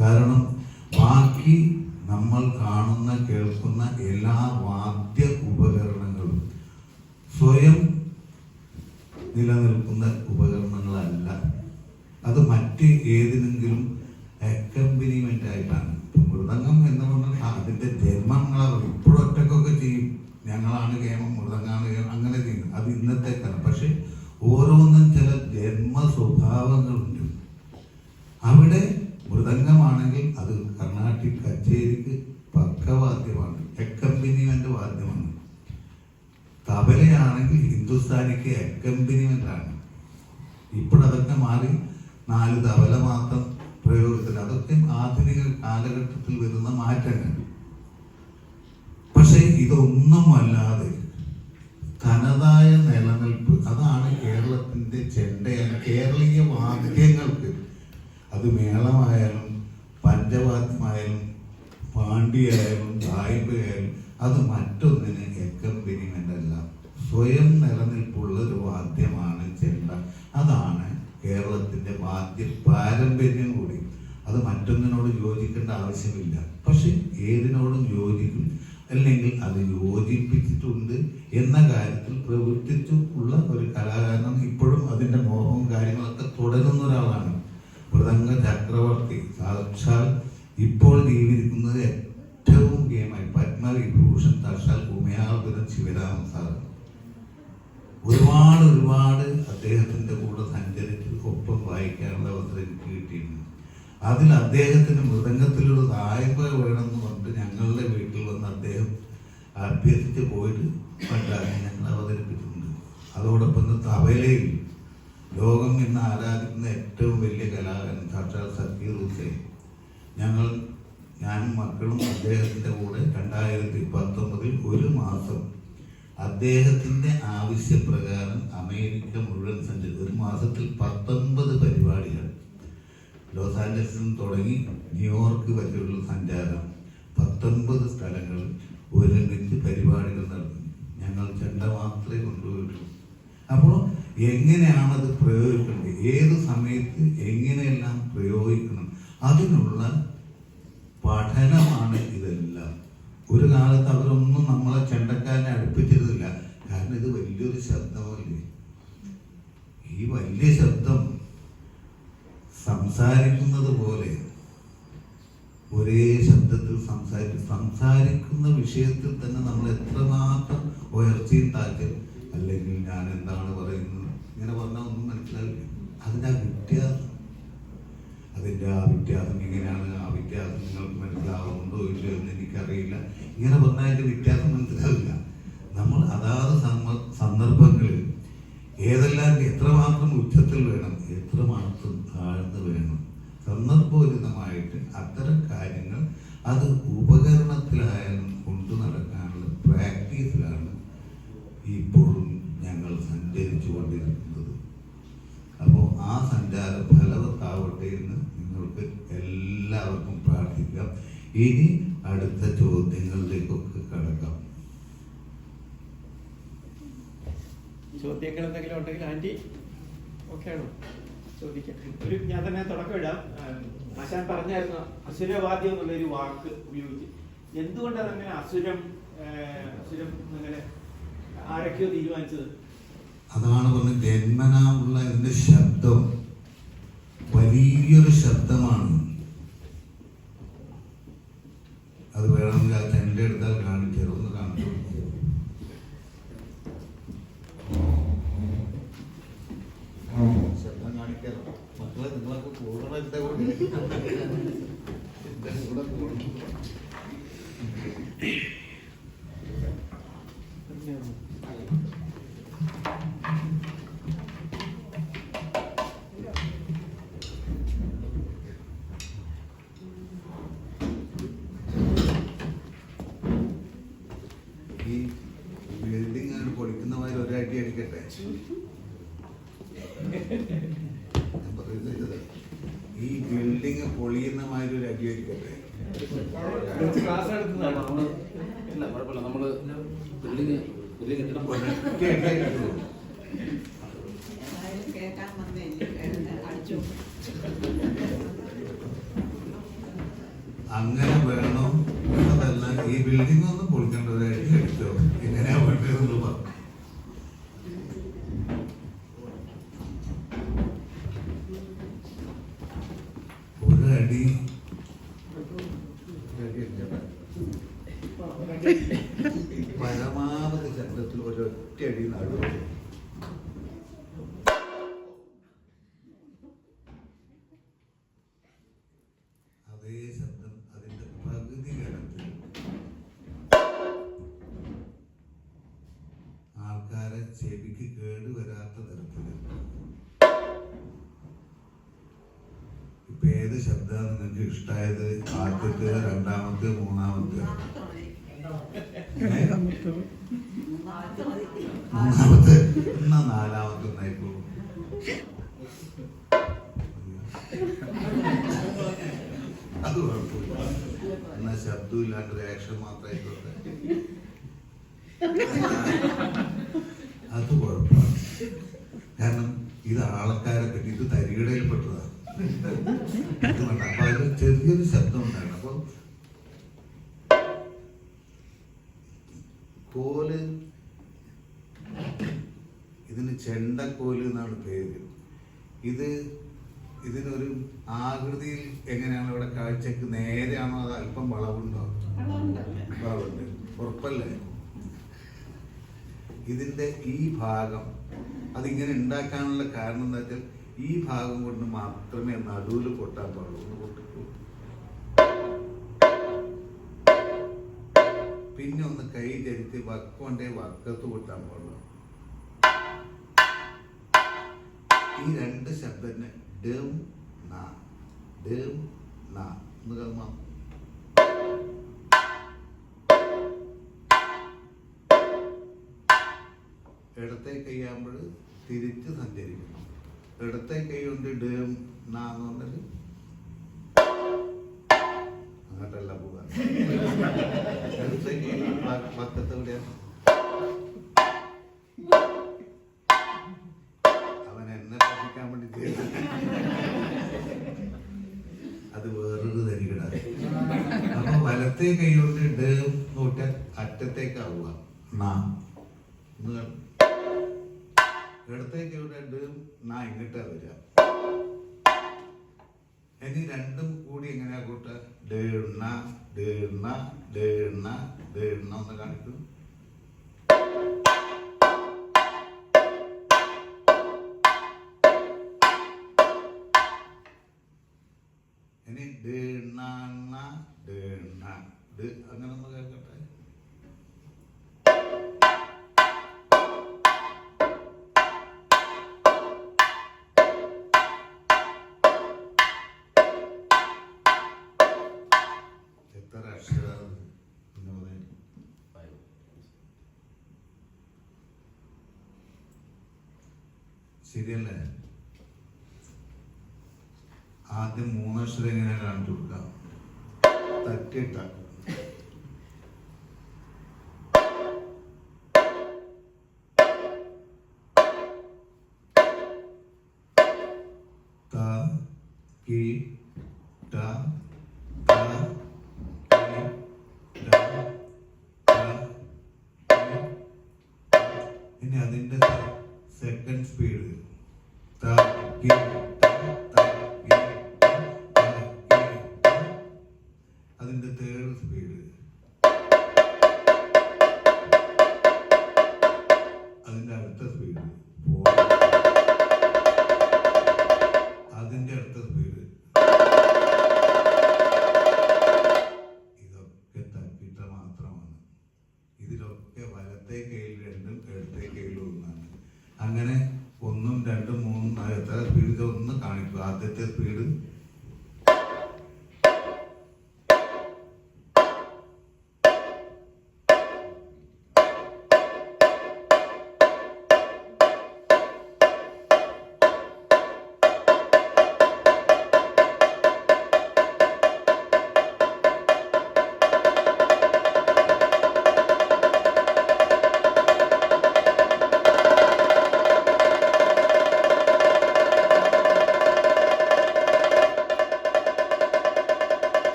കാരണം ബാക്കി നമ്മൾ കാണുന്ന കേൾക്കുന്ന എല്ലാ വാദ്യ ഉപകരണങ്ങളും സ്വയം നിലനിൽക്കുന്ന ഉപകരണങ്ങളല്ല. അത് മറ്റ് ഏതിനെങ്കിലും അക്കമ്പനിമെന്റ് ആയിട്ടാണ്. മൃദംഗം എന്ന് പറഞ്ഞാൽ അതിന്റെ ജന്മങ്ങളെ ഇപ്പോഴൊറ്റക്കൊക്കെ ചെയ്യും, ഞങ്ങളാണ് കേമം, മൃദംഗാണ് കേമം, അങ്ങനെ ചെയ്യും. അത് ഇന്നത്തെ കാലം. പക്ഷെ ഓരോന്നും ചില ജന്മ സ്വഭാവങ്ങളുണ്ട്. അവിടെ മൃദംഗമാണെങ്കിൽ അത് കർണാട്ടിക് കച്ചേരിക്ക് പക്കവാദ്യമാണ്, അക്കമ്പനിമെന്റ് വാദ്യമാണ്. തബലയാണെങ്കിൽ ഹിന്ദുസ്ഥാനിക്ക് അക്കമ്പനിമെന്റ് ആണ്. ഇപ്പോഴതൊക്കെ മാറി 4 തബല മാത്രം പ്രയോഗത്തിൽ. അതൊക്കെ ആധുനിക കാലഘട്ടത്തിൽ വരുന്ന മാറ്റങ്ങൾ. പക്ഷെ ഇതൊന്നുമല്ലാതെ തനതായ നിലനിൽപ്പ്, അതാണ് കേരളത്തിന്റെ ചെണ്ടയാണ്. കേരളീയ വാദ്യങ്ങൾക്ക് അത് മേളമായാലും പഞ്ചവാദ്യമായാലും പാണ്ടിയായാലും ഗായകയായാലും അത് മറ്റൊന്നിന് അക്കമ്പനിമെന്റ് അല്ല, സ്വയം നിലനിൽപ്പുള്ള ഒരു വാദ്യമാണ് ചെണ്ട. അതാണ് കേരളത്തിന്റെ വാദ്യ പാരമ്പര്യം കൂടി. അത് മറ്റൊരു മറ്റൊന്നിനോട് യോജിക്കേണ്ട ആവശ്യമില്ല. പക്ഷെ ഏതിനോടും യോജിക്കും, അല്ലെങ്കിൽ അത് യോജിപ്പിച്ചിട്ടുണ്ട് എന്ന കാര്യത്തിൽ പ്രവർത്തിച്ചു ഉള്ള ഒരു കലാകാരനും ഇപ്പോഴും അതിൻ്റെ മോഹവും കാര്യങ്ങളൊക്കെ തുടരുന്ന ഒരാളാണ് മൃദംഗ ചക്രവർത്തി. സാക്ഷാൽ ഇപ്പോൾ ജീവിക്കുന്നത് ഏറ്റവും ഗെയിമായി പത്മവിഭൂഷൺ സാക്ഷാൽ ഉമയാപുരം ശിവരാമൻ സാർ. ഒരുപാട് അദ്ദേഹത്തിൻ്റെ കൂടെ സഞ്ചരിച്ച് ഒപ്പം വായിക്കാനുള്ള അവസരം എനിക്ക് കിട്ടിയിട്ടുണ്ട്. അതിൽ അദ്ദേഹത്തിന് മൃദംഗത്തിലൊരു വായ്പ വേണമെന്ന് പറഞ്ഞിട്ട് ഞങ്ങളുടെ വീട്ടിൽ വന്ന് അദ്ദേഹം അഭ്യർത്ഥിച്ച് പോയിട്ട് പണ്ടാക്കി ഞങ്ങൾ അവതരിപ്പിച്ചിട്ടുണ്ട്. അതോടൊപ്പം തബലയിൽ ലോകം ഇന്ന് ആരാധിക്കുന്ന ഏറ്റവും വലിയ കലാകാരൻ സാക്ഷാൽ സക്കീർ ഹുസൈൻ. ഞാനും മക്കളും അദ്ദേഹത്തിൻ്റെ കൂടെ 2019 ഒരു മാസം അദ്ദേഹത്തിൻ്റെ ആവശ്യപ്രകാരം അമേരിക്ക മുഴുവൻ സഞ്ചരിച്ചു. ഒരു മാസത്തിൽ 19 പരിപാടികൾ. ലോസ് ആഞ്ചലസിൽ നിന്ന് തുടങ്ങി ന്യൂയോർക്ക് വരെയുള്ള സഞ്ചാരം, 19 സ്ഥലങ്ങളിൽ ഒരുമിച്ച് പരിപാടികൾ നടത്തി. ഞങ്ങൾ ചെണ്ട മാത്രമേ കൊണ്ടുപോയിട്ടുള്ളൂ. അപ്പോൾ എങ്ങനെയാണത് പ്രയോഗിക്കേണ്ടത്, ഏത് സമയത്ത് എങ്ങനെയെല്ലാം പ്രയോഗിക്കണം, അതിനുള്ള പഠനമാണ് ഇതെല്ലാം. ഒരു കാലത്ത് അവരൊന്നും നമ്മളെ ചെണ്ടക്കാരനെ അടുപ്പിച്ചിരുന്നില്ല. കാരണം ഇത് വലിയൊരു ശബ്ദമല്ലേ. ഈ വലിയ ശബ്ദം സംസാരിക്കുന്നത് പോലെ ഒരേ ശബ്ദത്തിൽ സംസാരിക്കുന്ന വിഷയത്തിൽ തന്നെ നമ്മൾ എത്രമാത്രം ഉയർച്ചയും താഴ്ചയും, അല്ലെങ്കിൽ ഞാൻ എന്താണ് പറയുന്നത് ഇങ്ങനെ പറഞ്ഞാൽ ഒന്നും മനസ്സിലാവില്ല. അതിൻ്റെ ആ വ്യത്യാസം എങ്ങനെയാണ്, ആ വ്യത്യാസം നിങ്ങൾക്ക് മനസ്സിലാവുന്നുണ്ടോ ഇല്ലയോ എന്ന് എനിക്കറിയില്ല. ഇങ്ങനെ പറഞ്ഞാൽ അതിൻ്റെ വ്യത്യാസം മനസ്സിലാവില്ല. നമ്മൾ അതാത് സന്ദർഭങ്ങളിൽ ഏതെല്ലാം എത്രമാത്രം ഉച്ചത്തിൽ വേണം, എത്രമാത്രം താഴ്ന്ന് വേണം, സന്ദർഭോചിതമായിട്ട് അത്തരം കാര്യങ്ങൾ അത് ഉപകരണത്തിലായാലും കൊണ്ടു നടക്കാനുള്ള പ്രാക്ടീസിലാണ് ഇപ്പോഴും ഞങ്ങൾ സഞ്ചരിച്ചു കൊണ്ടിരിക്കുന്നത്. അപ്പോൾ ആ സഞ്ചാരം ഫലവത്താവട്ടെ എന്ന് നിങ്ങൾക്ക് എല്ലാവർക്കും പ്രാർത്ഥിക്കാം. ഇനി അടുത്ത ചോദ്യങ്ങളിലേക്കൊക്കെ കടക്കാം. ചോദ്യങ്ങൾ എന്തെങ്കിലും ഉണ്ടെങ്കിൽ ആൻറ്റി ഓക്കെ ആണോ? ചോദിക്കാം. ഞാൻ തന്നെ തുടക്കം ഇടാം. ആശാൻ പറഞ്ഞായിരുന്നു അസുരവാദ്യം എന്നുള്ളൊരു വാക്ക് ഉപയോഗിച്ച്. എന്തുകൊണ്ടാണ് അങ്ങനെ അസുരം അങ്ങനെ ആരൊക്കെയോ തീരുമാനിച്ചത്? അതാണ് പറഞ്ഞ ജന്മനാമുള്ള ഇതിന്റെ ശബ്ദം വലിയൊരു ശബ്ദമാണ്. അത് വേണമെങ്കിൽ ആ ചെണ്ട എടുത്താൽ കാണിച്ചു, ഒന്ന് കാണിച്ചു. ശബ്ദം കാണിക്കാറോ മക്കളെ? നിങ്ങളൊക്കെ കൂടണം. എന്റെ കൂടെ ഈ ബിൽഡിംഗ് ആണ് പൊളിക്കുന്ന മാതിരി ഒരടി അടിക്കട്ടെ. ഈ ബിൽഡിംഗ് പൊളിയുന്ന മാതിരി ഒരു അടി അടിക്കട്ടെ. നമ്മള് ബിൽഡിംഗ് അങ്ങനെ വേണോ അതല്ല, ഈ ബിൽഡിംഗ് ഒന്നും പൊളിക്കേണ്ട ഒരു അടി അടിച്ചോ, എങ്ങനെയാ വേണ്ടതെന്ന് പറഞ്ഞു. ഒരു അടി പരമാവധി ശബ്ദത്തിൽ ഒരൊറ്റ അടി നടുവ. അതേ ശബ്ദം അതിന്റെ പകുതി കടത്തിൽ ആൾക്കാരെ ചെവിക്ക് കേടുവരാത്ത തരത്തില്. ഇപ്പൊ ഏത് ശബ്ദമാണ് നിങ്ങൾക്ക് ഇഷ്ടമായത്? ആദ്യത്തെ, രണ്ടാമത്തെ, മൂന്നാമത്തെ? മൂന്നാമത്തെ എന്നാ നാലാമത്തെ ഒന്നായിക്കോളും. അത് കുഴപ്പമില്ല. എന്നാ ശബ്ദമില്ലാണ്ട് റിയാക്ഷൻ മാത്രമായിക്കോട്ടെ, അത് കുഴപ്പമാണ്. കാരണം ഇത് ആൾക്കാരെ പറ്റി, ഇത് തരികിടയിൽപ്പെട്ടതാണ്. അപ്പൊ അതിന് ചെറിയ അപ്പൊ കോല്, ഇതിന് ചെണ്ടക്കോല് എന്നാണ് പേര്. ഇതിനൊരു ആകൃതിയിൽ എങ്ങനെയാണ് ഇവിടെ കാഴ്ചക്ക് നേരെയാണോ അത് അല്പം വളവുണ്ടോ? വളവുണ്ട്, ഉറപ്പല്ലേ? ഇതിന്റെ ഈ ഭാഗം അതിങ്ങനെ ഉണ്ടാക്കാനുള്ള കാരണം എന്താ വെച്ചാൽ ഈ ഭാഗം കൊണ്ട് മാത്രമേ നടുവിൽ പൊട്ടാൻ പാടുള്ളൂ. പൊട്ടിക്കൂ. പിന്നെ ഒന്ന് കൈ ചരിച്ച് വക്കൊണ്ടേ വക്കത്ത് പൊട്ടാൻ പാടുള്ളൂ. ഈ രണ്ട് ശബ്ദത്തിന് ഡേം നാ ഡേം നാ എന്ന് കേൾക്കാം. ഇടത്തെ കൈയാകുമ്പോൾ തിരിച്ച് സഞ്ചരിക്കണം. ഇടത്തെ കൈ കൊണ്ട് ഡേം നാ എന്ന് പറഞ്ഞാൽ അങ്ങോട്ടല്ല പോകാൻ. ഇടത്തെ കൈ വക്കത്ത് എവിടെയാണ്? അവൻ എന്നെ പഠിക്കാൻ വേണ്ടി ചെയ്ത അത് വേറൊരു തരികിടാണ്. അപ്പൊ വലത്തെ കൈ കൊണ്ട് ഡേം നോട്ടാൽ അറ്റത്തേക്കാവുക നാ. ഇടത്തേക്ക് ഇവിടെ ഡേം നാ ഇങ്ങോട്ടാ വരിക. ഇനി രണ്ടും കൂടി എങ്ങനെയാ കൂട്ട? ഡേണ്ണ ഡേണ്ണ ഡേണ്ണ ഡേണ്ണ ഒന്ന് കാണിക്കും. ഇനി ഡേണ്ണ ഡേണ്ണ അങ്ങനെ ഒന്ന് കേൾക്കട്ടെ. എത്ര അക്ഷരം ശരിയല്ലേ? ആദ്യം 3 അക്ഷരം എങ്ങനെ കാണിച്ചു കൊടുക്കാം? തട്ടിട്ട ത കി ട ത കി ട ത കി. ഇനി അതിന്റെ സെക്കൻഡ് സ്പീഡ് ത കി ട ത കി ട ത കി ട. അതിന്റെ തേർഡ് സ്പീഡ് അതിന്റെ അടുത്ത സ്പീഡ് അതിന്റെ അടുത്ത സ്പീഡ്. ഇതൊക്കെ തക്കിട്ട മാത്രമാണ്. ഇതിലൊക്കെ വലത്തെ കയ്യിൽ രണ്ടും ഇടത്തെ കയ്യിൽ ഒന്നാണ്. അങ്ങനെ 1, 2, 3 എത്ര സ്പീഡ് ഒന്ന് കാണിക്കും. ആദ്യത്തെ സ്പീഡ്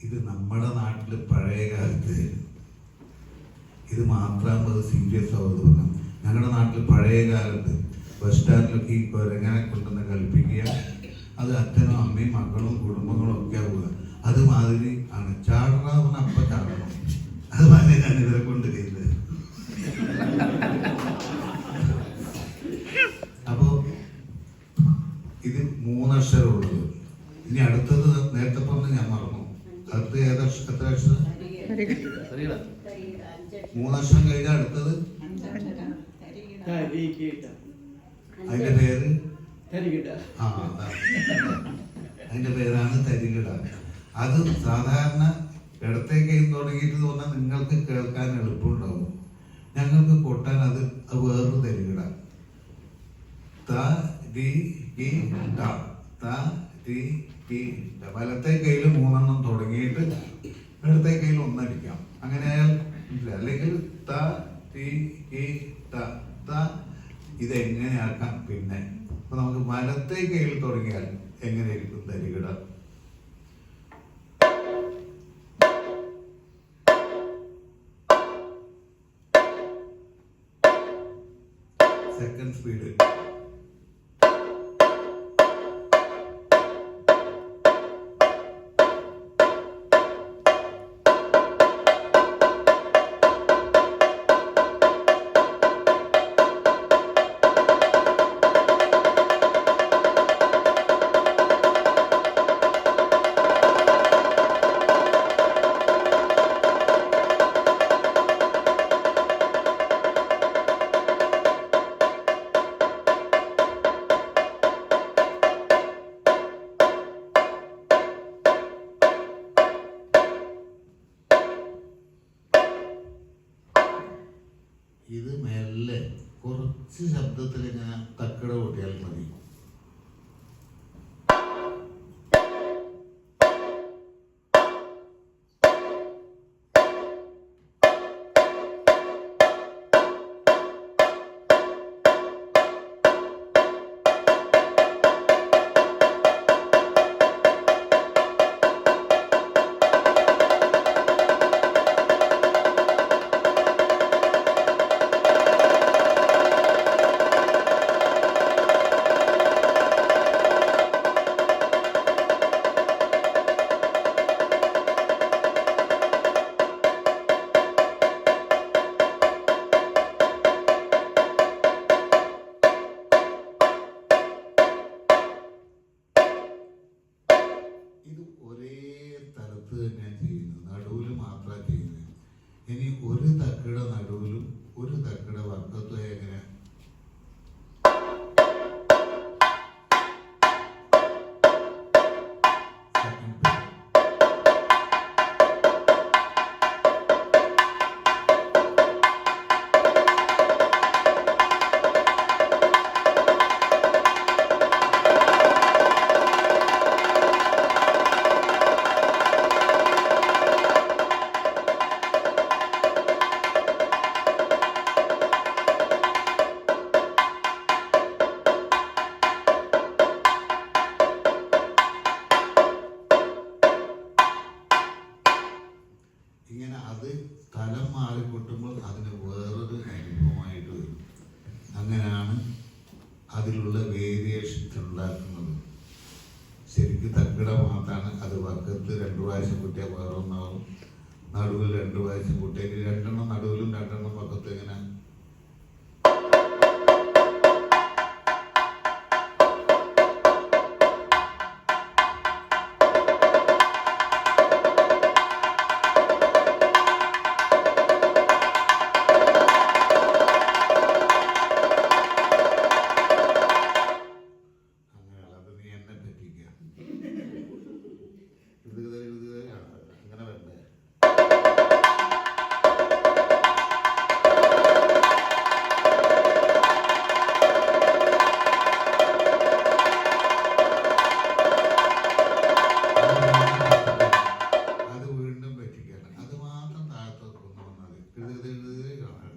ഇത് നമ്മുടെ നാട്ടിൽ പഴയ കാലത്ത് ഇത് മാത്രം സീരിയസ് ആവുന്നത്. ഞങ്ങളുടെ നാട്ടിൽ പഴയ കാലത്ത് ബസ് സ്റ്റാൻഡിലൊക്കെ ഈ കുരങ്ങനെ കൊണ്ടുവന്ന് കളിപ്പിക്കുക. അത് അച്ഛനും അമ്മയും മക്കളും കുടുംബങ്ങളും ഒക്കെ ആവുക. അതുമാതിരി ആണ്. ചാടണമെന്ന് അപ്പം ചാടണം. അതുമാതിരി ഞാൻ ഇവരെ കൊണ്ട് ചെയ്തത്. അപ്പോ ഇത് 3 അക്ഷരമുള്ളത്. ഇനി അടുത്തത് നേരത്തെ പറഞ്ഞ് ഞാൻ മറന്നു. അടുത്ത എത്ര അക്ഷരം? 3 അക്ഷരം കഴിഞ്ഞാൽ അടുത്തത് അതിന്റെ പേര് അതിന്റെ പേരാണ് തരികിട. അത് സാധാരണ ഇടത്തേക്ക് തുടങ്ങിയിട്ട് തോന്നാൻ നിങ്ങൾക്ക് കേൾക്കാൻ എളുപ്പമുണ്ടാവും. ഞങ്ങൾക്ക് കൊട്ടാൻ അത് വേറൊരു തരികിട. ത രി കി ട ത രി കി ട. വലത്തെ കയ്യിൽ 3 എണ്ണം തുടങ്ങിയിട്ട് ഇടത്തെ കയ്യിൽ 1 അടിക്കാം. അങ്ങനെ അല്ലെങ്കിൽ ത രി കി ഇതെങ്ങനെയാക്കാം. പിന്നെ അപ്പൊ നമുക്ക് വലത്തെ കയ്യിൽ തുടങ്ങിയാൽ എങ്ങനെയായിരിക്കും തരികിട? Second speed. ഇത് മെല്ലെ കുറച്ച് ശബ്ദത്തിൽ ഇങ്ങനെ തക്കട കൂട്ടിയാൽ മതി. ഇത് ഒരേ തലത്ത് തന്നെയാണ് ചെയ്യുന്നത്, നടുവിൽ മാത്രമാണ് ചെയ്യുന്നത്. ഇനി ഒരു തക്കട നടുവിലും ഒരു തക്കട വക്കത്തും എങ്ങനെ? ഇങ്ങനെ അത് സ്ഥലം മാറി കൊട്ടുമ്പോൾ അതിന് വേറൊരു അനുഭവമായിട്ട് വരും. അങ്ങനെയാണ് അതിലുള്ള വേരിയേഷൻസ് ഉണ്ടാക്കുന്നത്. ശരിക്കും തക്കിട മാത്രമാണ്. അത് വക്കത്ത് 2 പ്രാവശ്യം കുട്ടിയാൽ വേറെ ഒന്നാവും, നടുവിൽ 2 പ്രാവശ്യം കുട്ടിയാൽ 2 നടുവിലും 2 വക്കത്തും ഇങ്ങനെ. അങ്ങനെ വരണ്ടേ? അത് വീണ്ടും പറ്റിക്കണം. അത് മാത്രം താഴത്തോട്ട് കൊണ്ടുവന്നാൽ കാണാം.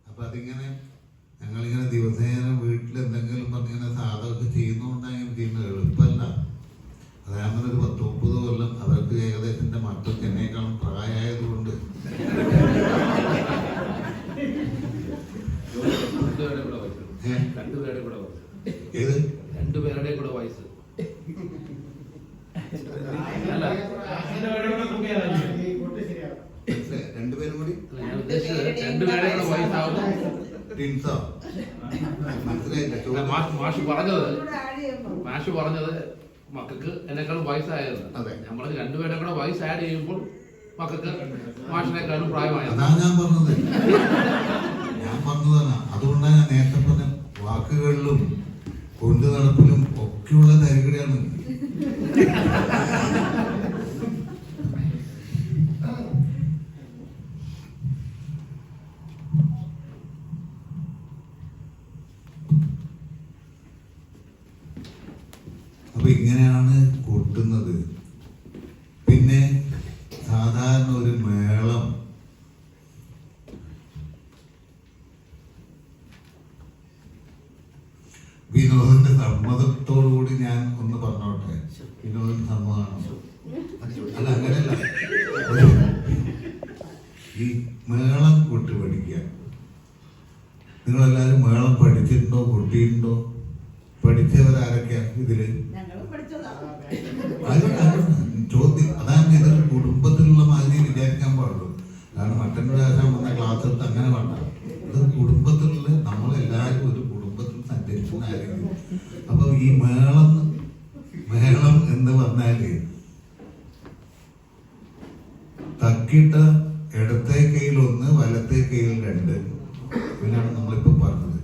അപ്പൊ അതിങ്ങനെ ഞങ്ങളിങ്ങനെ ദിവസേന വീട്ടിൽ എന്തെങ്കിലും പറഞ്ഞിങ്ങനെ സാധനമൊക്കെ ചെയ്യുന്നതുകൊണ്ടാണ് ചെയ്യുന്നത്. എളുപ്പമല്ല. അതായത് ഒരു 10-30 കൊല്ലം അവർക്ക് ഏകദേശം എൻ്റെ മക്കൾക്ക് എന്നേക്കാളും പ്രായമായതുകൊണ്ട് ഏത് 2 പേരുടെ കൂടെ വയസ്സ് അല്ല, 2 പേരും കൂടി ഞാൻ ഉദ്ദേശിച്ചത് 2 പേരുടെ കൂടെ വയസ്സാവുന്നു. ടിൻസോ മനസ്സിലായില്ല. മാഷ് പറഞ്ഞത് മക്കൾക്ക് എന്നെക്കാളും വയസ്സായത്. അതെ. നമ്മൾ 2 പേരുടെ കൂടെ വയസ്സ് ആഡ് ചെയ്യുമ്പോൾ മക്കൾക്ക് മാഷിനേക്കാളും പ്രായമായത്. അതാണ് ഞാൻ പറഞ്ഞത്. അതുകൊണ്ടാണ് ഞാൻ നേരത്തെ പറഞ്ഞ വാക്കുകളിലും കൊണ്ടു നടപ്പിലും ഒക്കെയുള്ള തരികടയാണ്. വായിച്ചിട്ടുണ്ടോ, പൊട്ടിയിട്ടുണ്ടോ? പഠിച്ചവരാരൊക്കെയാ ഇതില്? ചോദ്യം അതാണ്. ഇതൊരു കുടുംബത്തിലുള്ള മാതിരി വിചാരിക്കാൻ പാടുള്ളൂ. കാരണം മറ്റൊരു ആശാൻ വന്ന ക്ലാസ് എടുത്ത് അങ്ങനെ വേണ്ട. ഇത് കുടുംബത്തിലുള്ള നമ്മളെല്ലാവരും ഒരു കുടുംബത്തിൽ സഞ്ചരിക്കുന്ന ആരെങ്കിലും. അപ്പൊ ഈ മേളം എന്ന് പറഞ്ഞാല് തക്കിട്ട ഇടത്തെ കയ്യിൽ 1, വലത്തെ കയ്യിൽ 2 അങ്ങനെയാണ് നമ്മളിപ്പോ പറഞ്ഞത്.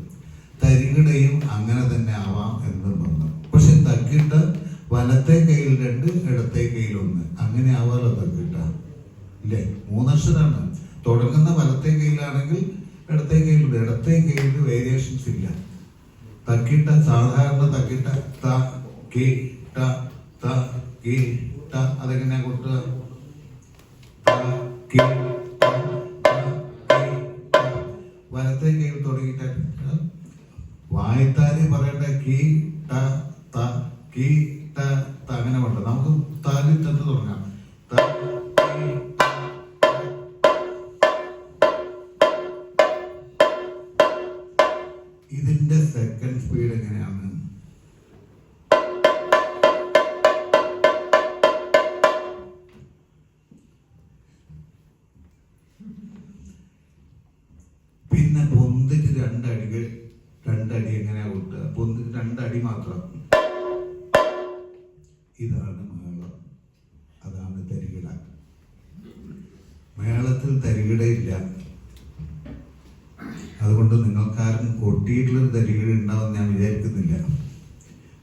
തരികിടയും അങ്ങനെ തന്നെ ആവാം എന്ന് പറഞ്ഞു. പക്ഷെ തക്കിട്ട വലത്തെ കയ്യിൽ 2, ഇടത്തെ കയ്യിൽ 1 അങ്ങനെ ആവാലോ തക്കിട്ട? ഇല്ലേ? 3 അക്ഷരാണ്. തുടങ്ങുന്ന വലത്തെ കയ്യിലാണെങ്കിൽ ഇടത്തെ കയ്യിൽ വേരിയേഷൻസ് ഇല്ല. തക്കിട്ട സാധാരണ തക്കിട്ട ത കി ട ത കി ട അതെങ്ങനെയാ കൊടുക്കുക? വലത്തെ കയ്യിൽ തുടങ്ങിയിട്ട് വായത്താരി പറയേണ്ട കി ട ത കി ട ത അങ്ങനെ വേണ്ട. നമുക്ക് താലി തന്നെ തുടങ്ങാം. ഇതിന്റെ സെക്കൻഡ് സ്പീഡ് എങ്ങനെയാണ്? പിന്നെ പൊന്തിച്ച് 2 അടി എങ്ങനെയാ കൊടുക്കുക? പൊന്തിച്ച് 2 അടി മാത്രം. ഇതാണ് മേളം. അതാണ് തരികിട. മേളത്തിൽ തരികിടയില്ല. അതുകൊണ്ട് നിങ്ങൾക്കാരും കൊട്ടിയിട്ടുള്ളൊരു തരികിട ഉണ്ടാവും ഞാൻ വിചാരിക്കുന്നില്ല.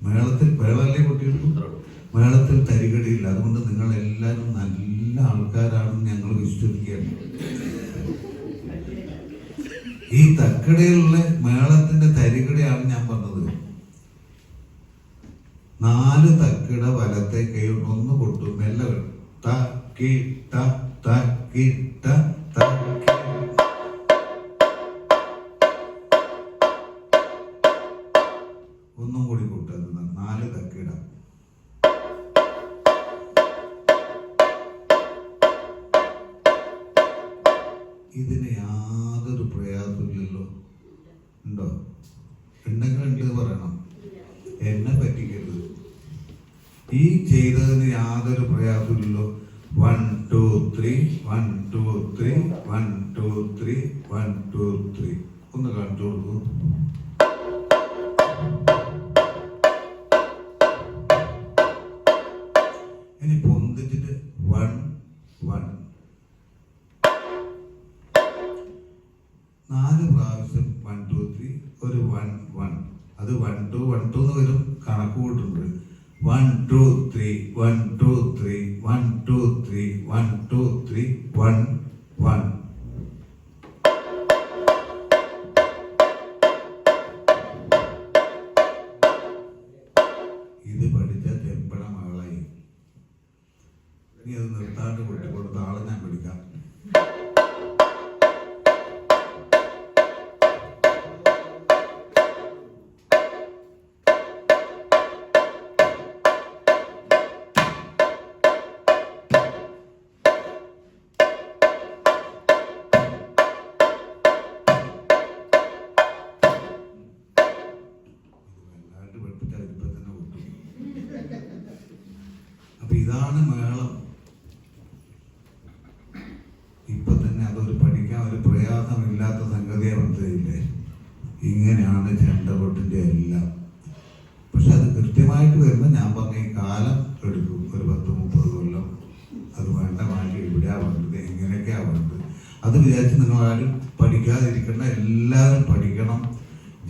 മേളല്ലേ കൊട്ടിയിട്ടുള്ളൂ. മേളത്തിൽ തരികിടയില്ല. അതുകൊണ്ട് നിങ്ങൾ എല്ലാവരും നല്ല ആൾക്കാരാണെന്ന് ഞങ്ങൾ വിശ്വസിക്കുകയാണ്. ഈ തക്കിടയിലുള്ള മേളത്തിന്റെ തരികിടയാണ് ഞാൻ പറഞ്ഞത്. 4 തക്കിട വലത്തെ കൈ 1 കൊട്ടും. മെല്ലെ ത കി ട ത കി ട ത കി. ഒന്നും കൂടി കൊട്ടുക. 4 തക്കിട. ഇതിന് യാതൊരു പ്രയാസമില്ലല്ലോ. ഉണ്ടോ? ഉണ്ടെങ്കിൽ ഉണ്ട് പറയണം. എന്നെ പറ്റിക്കരുത്. ഈ ചെയ്തതിന് യാതൊരു പ്രയാസമില്ലല്ലോ. 1 2 3 1 2 3 1 2 3 1 2 3 ഒന്ന് കാണിച്ചു കൊടുക്കൂ. ഇനി പൊന്തിച്ചിട്ട് 1 1 4 പ്രാവശ്യം 1 2 3 ഒരു 1 1 അത് 1 2 1 2 എന്ന് വരും. കണക്ക് കൂട്ടുണ്ട്. 1 2 3 1 2 3 1 2 3 1 2 3 1 1. ഇത് പഠിച്ച ചെമ്പട മകളായി. ഇനി അത് നിർത്താണ്ട് കൊട്ടിക്കൊടുത്ത ആളെ ഞാൻ പഠിക്കാം. അപ്പൊ ഇതാണ് മേളം. ഇപ്പൊ തന്നെ അതൊരു പഠിക്കാൻ ഒരു പ്രയാസമില്ലാത്ത സംഗതിയെ മനസ്സിലായില്ലേ? ഇങ്ങനെയാണ് ചെണ്ടകൊട്ടിന്റെ എല്ലാം. പക്ഷെ അത് കൃത്യമായിട്ട് വരുമ്പോൾ ഞാൻ പറഞ്ഞ ഈ കാലം എടുക്കും. ഒരു 10-30 കൊല്ലം. അത് വേണ്ട മാറ്റി എവിടെയാ വേണ്ടത്, എങ്ങനെയൊക്കെയാ വേണ്ടത്, അത് വിചാരിച്ച് നിങ്ങളാരും പഠിക്കാതിരിക്കേണ്ട. എല്ലാവരും പഠിക്കണം.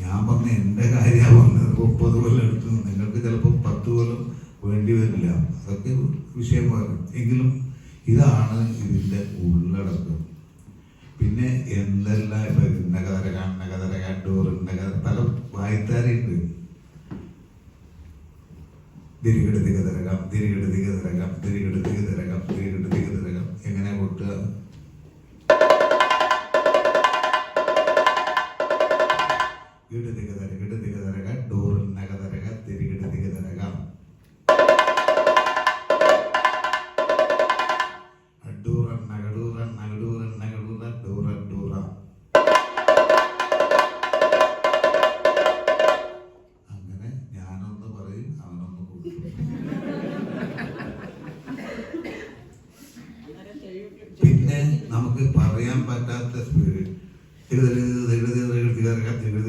ഞാൻ പറഞ്ഞ എൻ്റെ കാര്യമാണ് പറഞ്ഞത്. 30 കൊല്ലം എടുത്തു. നിങ്ങൾക്ക് ചിലപ്പോൾ 10 കൊല്ലം വേണ്ടി വരില്ല. അതൊക്കെ വിഷയം പറയും. എങ്കിലും ഇതാണ് ഇതിൻ്റെ ഉള്ളടക്കം. പിന്നെ എന്തെല്ലാം ഇപ്പൊ നഗതരകാൻ ഡോറിൻ്റെ പല വായത്താരുണ്ട്. തിരികെടുത്തികതരകം എങ്ങനെ കൊട്ടുക? ഇടുതികതരക ഡോറിൻ നഗതരക തിരികെടുത്തികതരകം. അഡൂറൻ നഗടൂറൻ നഗടൂറൻ നഗടൂറ ഡൂറ ഡൂറ. എഴുതിയിറക്കാം പിന്നെ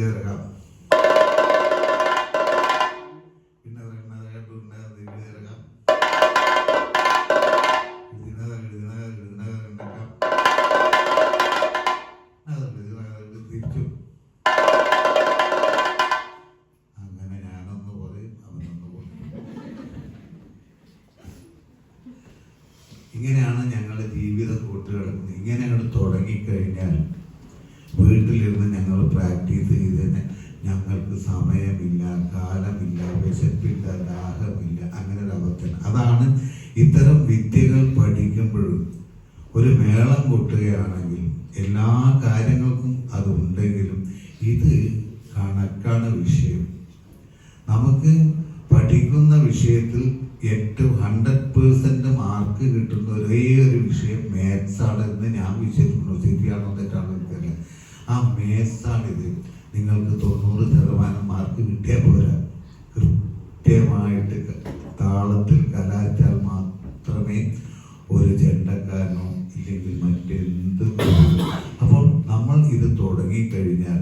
തിരിച്ചു. അങ്ങനെ ഞാനൊന്ന് പറയും, അവനൊന്ന് പറയും. ഇങ്ങനെയാണ് ഞങ്ങളുടെ ജീവിതം കൂട്ടുകിടക്കുന്നത്. ഇങ്ങനെ അങ്ങോട്ട് തുടങ്ങിക്കഴിഞ്ഞാൽ വീട്ടിലിരുന്ന് ഞങ്ങൾ പ്രാക്ടീസ് ചെയ്ത് തന്നെ ഞങ്ങൾക്ക് സമയമില്ല, കാലമില്ല, വിശപ്പില്ല, ദാഹമില്ല, അങ്ങനെ ഒരു അവസ്ഥ. അതാണ് ഇത്തരം വിദ്യകൾ പഠിക്കുമ്പോഴും ഒരു മേളം കൊട്ടുകയാണെങ്കിൽ എല്ലാ കാര്യങ്ങൾക്കും അതുണ്ടെങ്കിലും ഇത് കണക്കാണ് വിഷയം. നമുക്ക് പഠിക്കുന്ന വിഷയത്തിൽ ഏറ്റവും 100% മാർക്ക് കിട്ടുന്ന ഒരേ ഒരു വിഷയം മാത്സ് ആണെന്ന് ഞാൻ വിശ്വസിക്കുന്നു. ശരിയാണോ തെറ്റാണോ എനിക്കറിയില്ല. ആ മാത്സ് ആണിത്. നിങ്ങൾക്ക് 90% മാർക്ക് കിട്ടിയാൽ പോരാ, കൃത്യമായിട്ട് താളത്തിൽ കലാച്ചാൽ മാത്രമേ ഒരു ചെണ്ടക്കാരനോ ഇല്ലെങ്കിൽ മറ്റെന്ത്. അപ്പോൾ നമ്മൾ ഇത് തുടങ്ങിക്കഴിഞ്ഞാൽ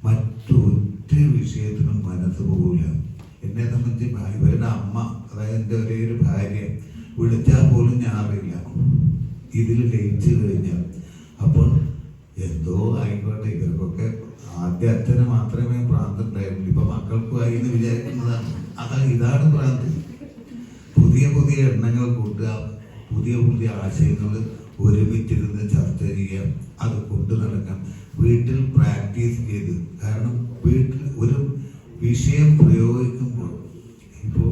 മറ്റൊരു വിഷയത്തിനും മനസ്സ് പോകില്ല. എന്നെ സംബന്ധിച്ച് ഇവരുടെ അമ്മ, അതായത് എൻ്റെ ഒരേ ഒരു ഭാര്യ, വിളിച്ചാൽ പോലും ഞാൻ അറിയില്ല ഇതിൽ ലയിച്ചു കഴിഞ്ഞാൽ. അപ്പോൾ എന്തോ ആയിക്കോട്ടെ, ഇവർക്കൊക്കെ ആദ്യ അച്ഛന് മാത്രമേ ഭ്രാന്തുണ്ടായിരുന്നുള്ളൂ, ഇപ്പൊ മക്കൾക്കുമായി എന്ന് വിചാരിക്കുന്നതാണ്. ഇതാണ് ഭ്രാന്ത്. പുതിയ പുതിയ എണ്ണങ്ങൾ കൂട്ടുക, പുതിയ പുതിയ ആശയങ്ങൾ ഒരുമിച്ചിരുന്ന് ചർച്ച ചെയ്യുക, അത് കൊണ്ടു നടക്കാം. വീട്ടിൽ പ്രാക്ടീസ് ചെയ്ത്, കാരണം വീട്ടിൽ ഒരു വിഷയം പ്രയോഗിക്കുമ്പോൾ ഇപ്പോൾ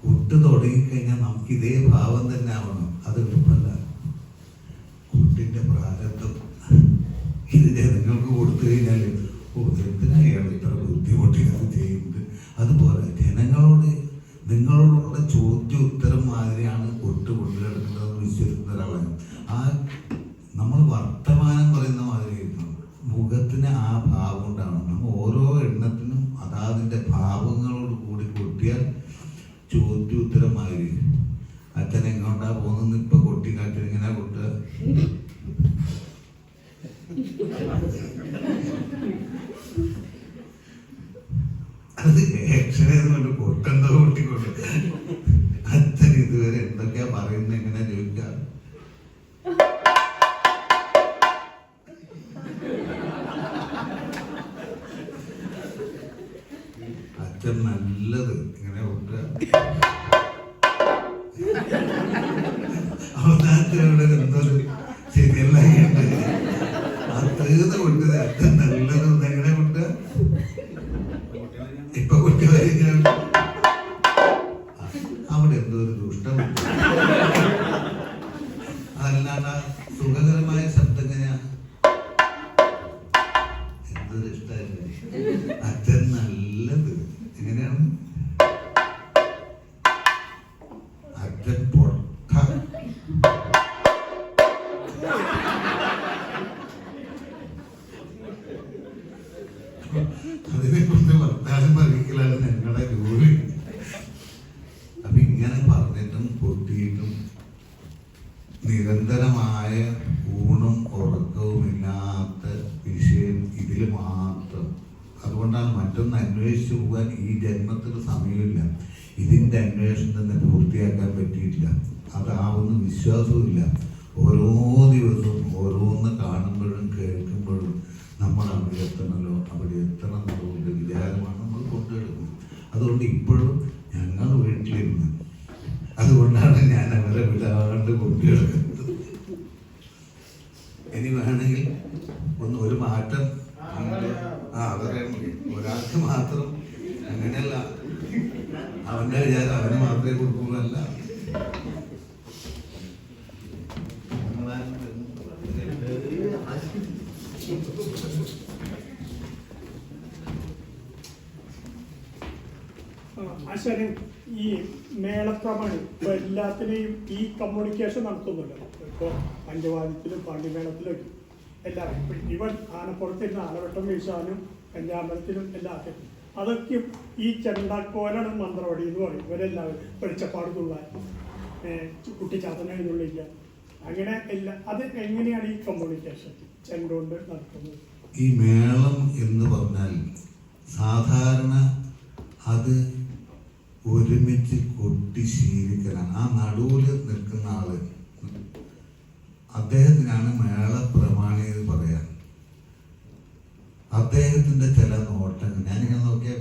കുട്ട് തുടങ്ങിക്കഴിഞ്ഞാൽ നമുക്ക് ഇതേ ഭാവം തന്നെ ആവണം. അത് എളുപ്പമല്ല. കുട്ടിൻ്റെ പ്രാരബ്ധം ഇത് ജനങ്ങൾക്ക് കൊടുത്തു കഴിഞ്ഞാൽ എന്തിനാ അയാൾ ഇത്ര ബുദ്ധിമുട്ടിയത് ചെയ്യുന്നത്. അതുപോലെ ജനങ്ങളോട് നിങ്ങളോടുള്ള ചോദ്യോത്തരം മാതിരിയാണ് കൊട്ട് കൊണ്ടുകിടക്കുന്നതെന്ന് വിശ്വസിക്കുന്ന ഒരാളാണ്. ആ നമ്മൾ വർത്തമാനം പറയുന്ന മാതിരി മുഖത്തിന് ആ ഭാവം ഉണ്ടാവണം. നമ്മൾ ഓരോ എണ്ണത്തിനും അതാതിൻ്റെ ഭാവങ്ങളോട് കൂടി കൊട്ടിയാൽ ചോദ്യോത്തരമായി. അച്ഛൻ എങ്ങോട്ടാ പോകുന്നത് ഇപ്പൊ കൊട്ടിക്കാട്ടി ഇങ്ങനെ കൊട്ടുക. അത് ഏക്ഷനെന്നുകൊണ്ട് കൊട്ടെന്തോ കൊട്ടിക്കൊണ്ട് അച്ഛൻ ഇതുവരെ എന്തൊക്കെയാ പറയുന്നത് എങ്ങനെ ചോദിക്കാം. അച്ഛൻ നല്ലത് ഇങ്ങനെ കൊട്ടുക. അവസാനത്തിനോട് എന്തോരു ശരിയല്ല ആ തീർന്ന് കൊട്ടത്. അച്ഛൻ നല്ലത് എങ്ങനെ കൊട്ടുക. ഇപ്പൊ കുട്ടി കഴിഞ്ഞാൽ അവിടെ എന്തോ ഒരു ദുഷ്ടമുണ്ട്. അതല്ലാണ്ട് സുഖകരമായ ശബ്ദം എങ്ങനെയാ, എന്തൊരു ഇഷ്ടമായിരുന്നു. അച്ഛൻ നല്ലത് എങ്ങനെയാണ്, അച്ഛൻ പൊട്ട. അതിനെ കുറിച്ച് വർത്താനം അറിയിക്കലാണ് ഞങ്ങളുടെ ജോലി. അപ്പൊ ഇങ്ങനെ പറഞ്ഞിട്ടും പൊട്ടിയിട്ടും നിരന്തരമായ ഊണും ഉറക്കവും ഇല്ലാത്ത വിഷയം ഇതിൽ മാത്രം. അതുകൊണ്ടാണ് മറ്റൊന്ന് അന്വേഷിച്ചു പോകാൻ ഈ ജന്മത്തിൽ സമയമില്ല. ഇതിൻ്റെ അന്വേഷണം തന്നെ പൂർത്തിയാക്കാൻ പറ്റിയിട്ടില്ല. അതാവുന്ന വിശ്വാസവുമില്ല. ഓരോ ദിവസവും ഓരോന്ന് കാണുമ്പോഴും കേൾക്കുമ്പോഴും നമ്മൾ അവിടെ എത്തണമല്ലോ, അവിടെ എത്തണം എന്നുള്ളൊരു വിചാരമാണ് നമ്മൾ കൊണ്ടുവരുന്നത്. അതുകൊണ്ട് ഇപ്പോഴും ഞങ്ങൾ വീട്ടിലിരുന്ന്, അതുകൊണ്ടാണ് ഞാൻ അവരെ വിടാണ്ട് കൊണ്ടുവരുന്നത്. ഇനി വേണമെങ്കിൽ ഒരു മാറ്റം അതറിയാൻ മതി. ഒരാൾക്ക് മാത്രം അങ്ങനെയല്ല, അവന്റെ വിചാരം അവന് മാത്രമേ കൊടുക്കുള്ളൂ. അല്ല, ആശാന് ഈ മേളപ്രമാണി ഇപ്പൊ എല്ലാത്തിനെയും ഈ കമ്മ്യൂണിക്കേഷൻ നടത്തുന്നുണ്ടല്ലോ. ഇപ്പോൾ പഞ്ചവാദ്യത്തിലും പാണ്ഡിമേളത്തിലും എല്ലാവരും ഇവൻ ആനപ്പുറത്തിരുന്ന് ആലവട്ടം വീശാനും കഞ്ഞാമ്പലത്തിലും എല്ലാത്തിനും അതൊക്കെ ഈ ചെണ്ടാക്കോലാണ് മന്ത്രവടി എന്ന് പറയും. ഇവരെല്ലാവരും വെളിച്ചപ്പാട് തുള്ളാൻ, കുട്ടിച്ചാത്തന എഴുന്നള്ളിക്കുക, അങ്ങനെ എല്ലാം അത് എങ്ങനെയാണ് ഈ കമ്മ്യൂണിക്കേഷൻ ചെണ്ടുകൊണ്ട് നടത്തുന്നത്? ഈ മേളം എന്ന് പറഞ്ഞാൽ സാധാരണ അത് ഒരുമിച്ച് കൊട്ടി ശീലിക്കലാണ്. ആ നടുവിൽ നിൽക്കുന്ന ആള് അദ്ദേഹത്തിനാണ് മേള പ്രമാണി എന്ന് പറയാൻ. അദ്ദേഹത്തിന്റെ ചില നോട്ടങ്ങൾ ഞാനിങ്ങനെ നോക്കിയാൽ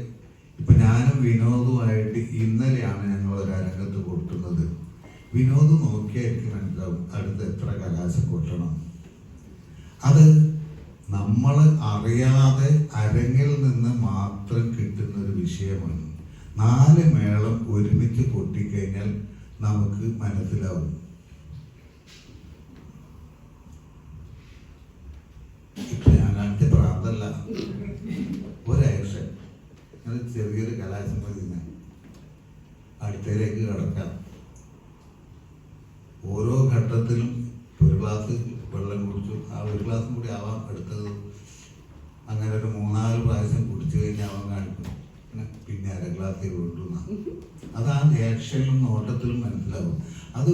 ഇപ്പൊ ഞാനും വിനോദുമായിട്ട് ഇന്നലെയാണ് ഞങ്ങൾ ഒരു അരങ്ങത്ത് കൊട്ടുന്നത്. വിനോദ് നോക്കിയാൽ എനിക്ക് മനസ്സിലാവും അടുത്ത് എത്ര കലാശം കൊട്ടണം. അത് നമ്മൾ അറിയാതെ അരങ്ങിൽ നിന്ന് മാത്രം കിട്ടുന്ന ഒരു വിഷയമാണ്. 4 മേളം ഒരുമിച്ച് കൊട്ടിക്കഴിഞ്ഞാൽ നമുക്ക് മനസ്സിലാവും. ഇപ്പൊ ഞാൻ കാണിച്ച പ്രാന്തല്ല, ഒരാക്ഷൻ അത് ചെറിയൊരു കലാശം മതി. അടുത്തയിലേക്ക് കടക്കാം. ഓരോ ഘട്ടത്തിലും ഒരു ഗ്ലാസ് വെള്ളം കുടിച്ചു, ആ ഒരു ഗ്ലാസും കൂടി ആവാം അടുത്തത്. അങ്ങനെ ഒരു 3-4 പ്രാവശ്യം കുടിച്ചു കഴിഞ്ഞാൽ അവൻ കാണിക്കും, പിന്നെ അര ഗ്ലാസ് കൊണ്ടുവന്ന. അത് ആ ആക്ഷനിലും നോട്ടത്തിലും മനസ്സിലാവും. അത്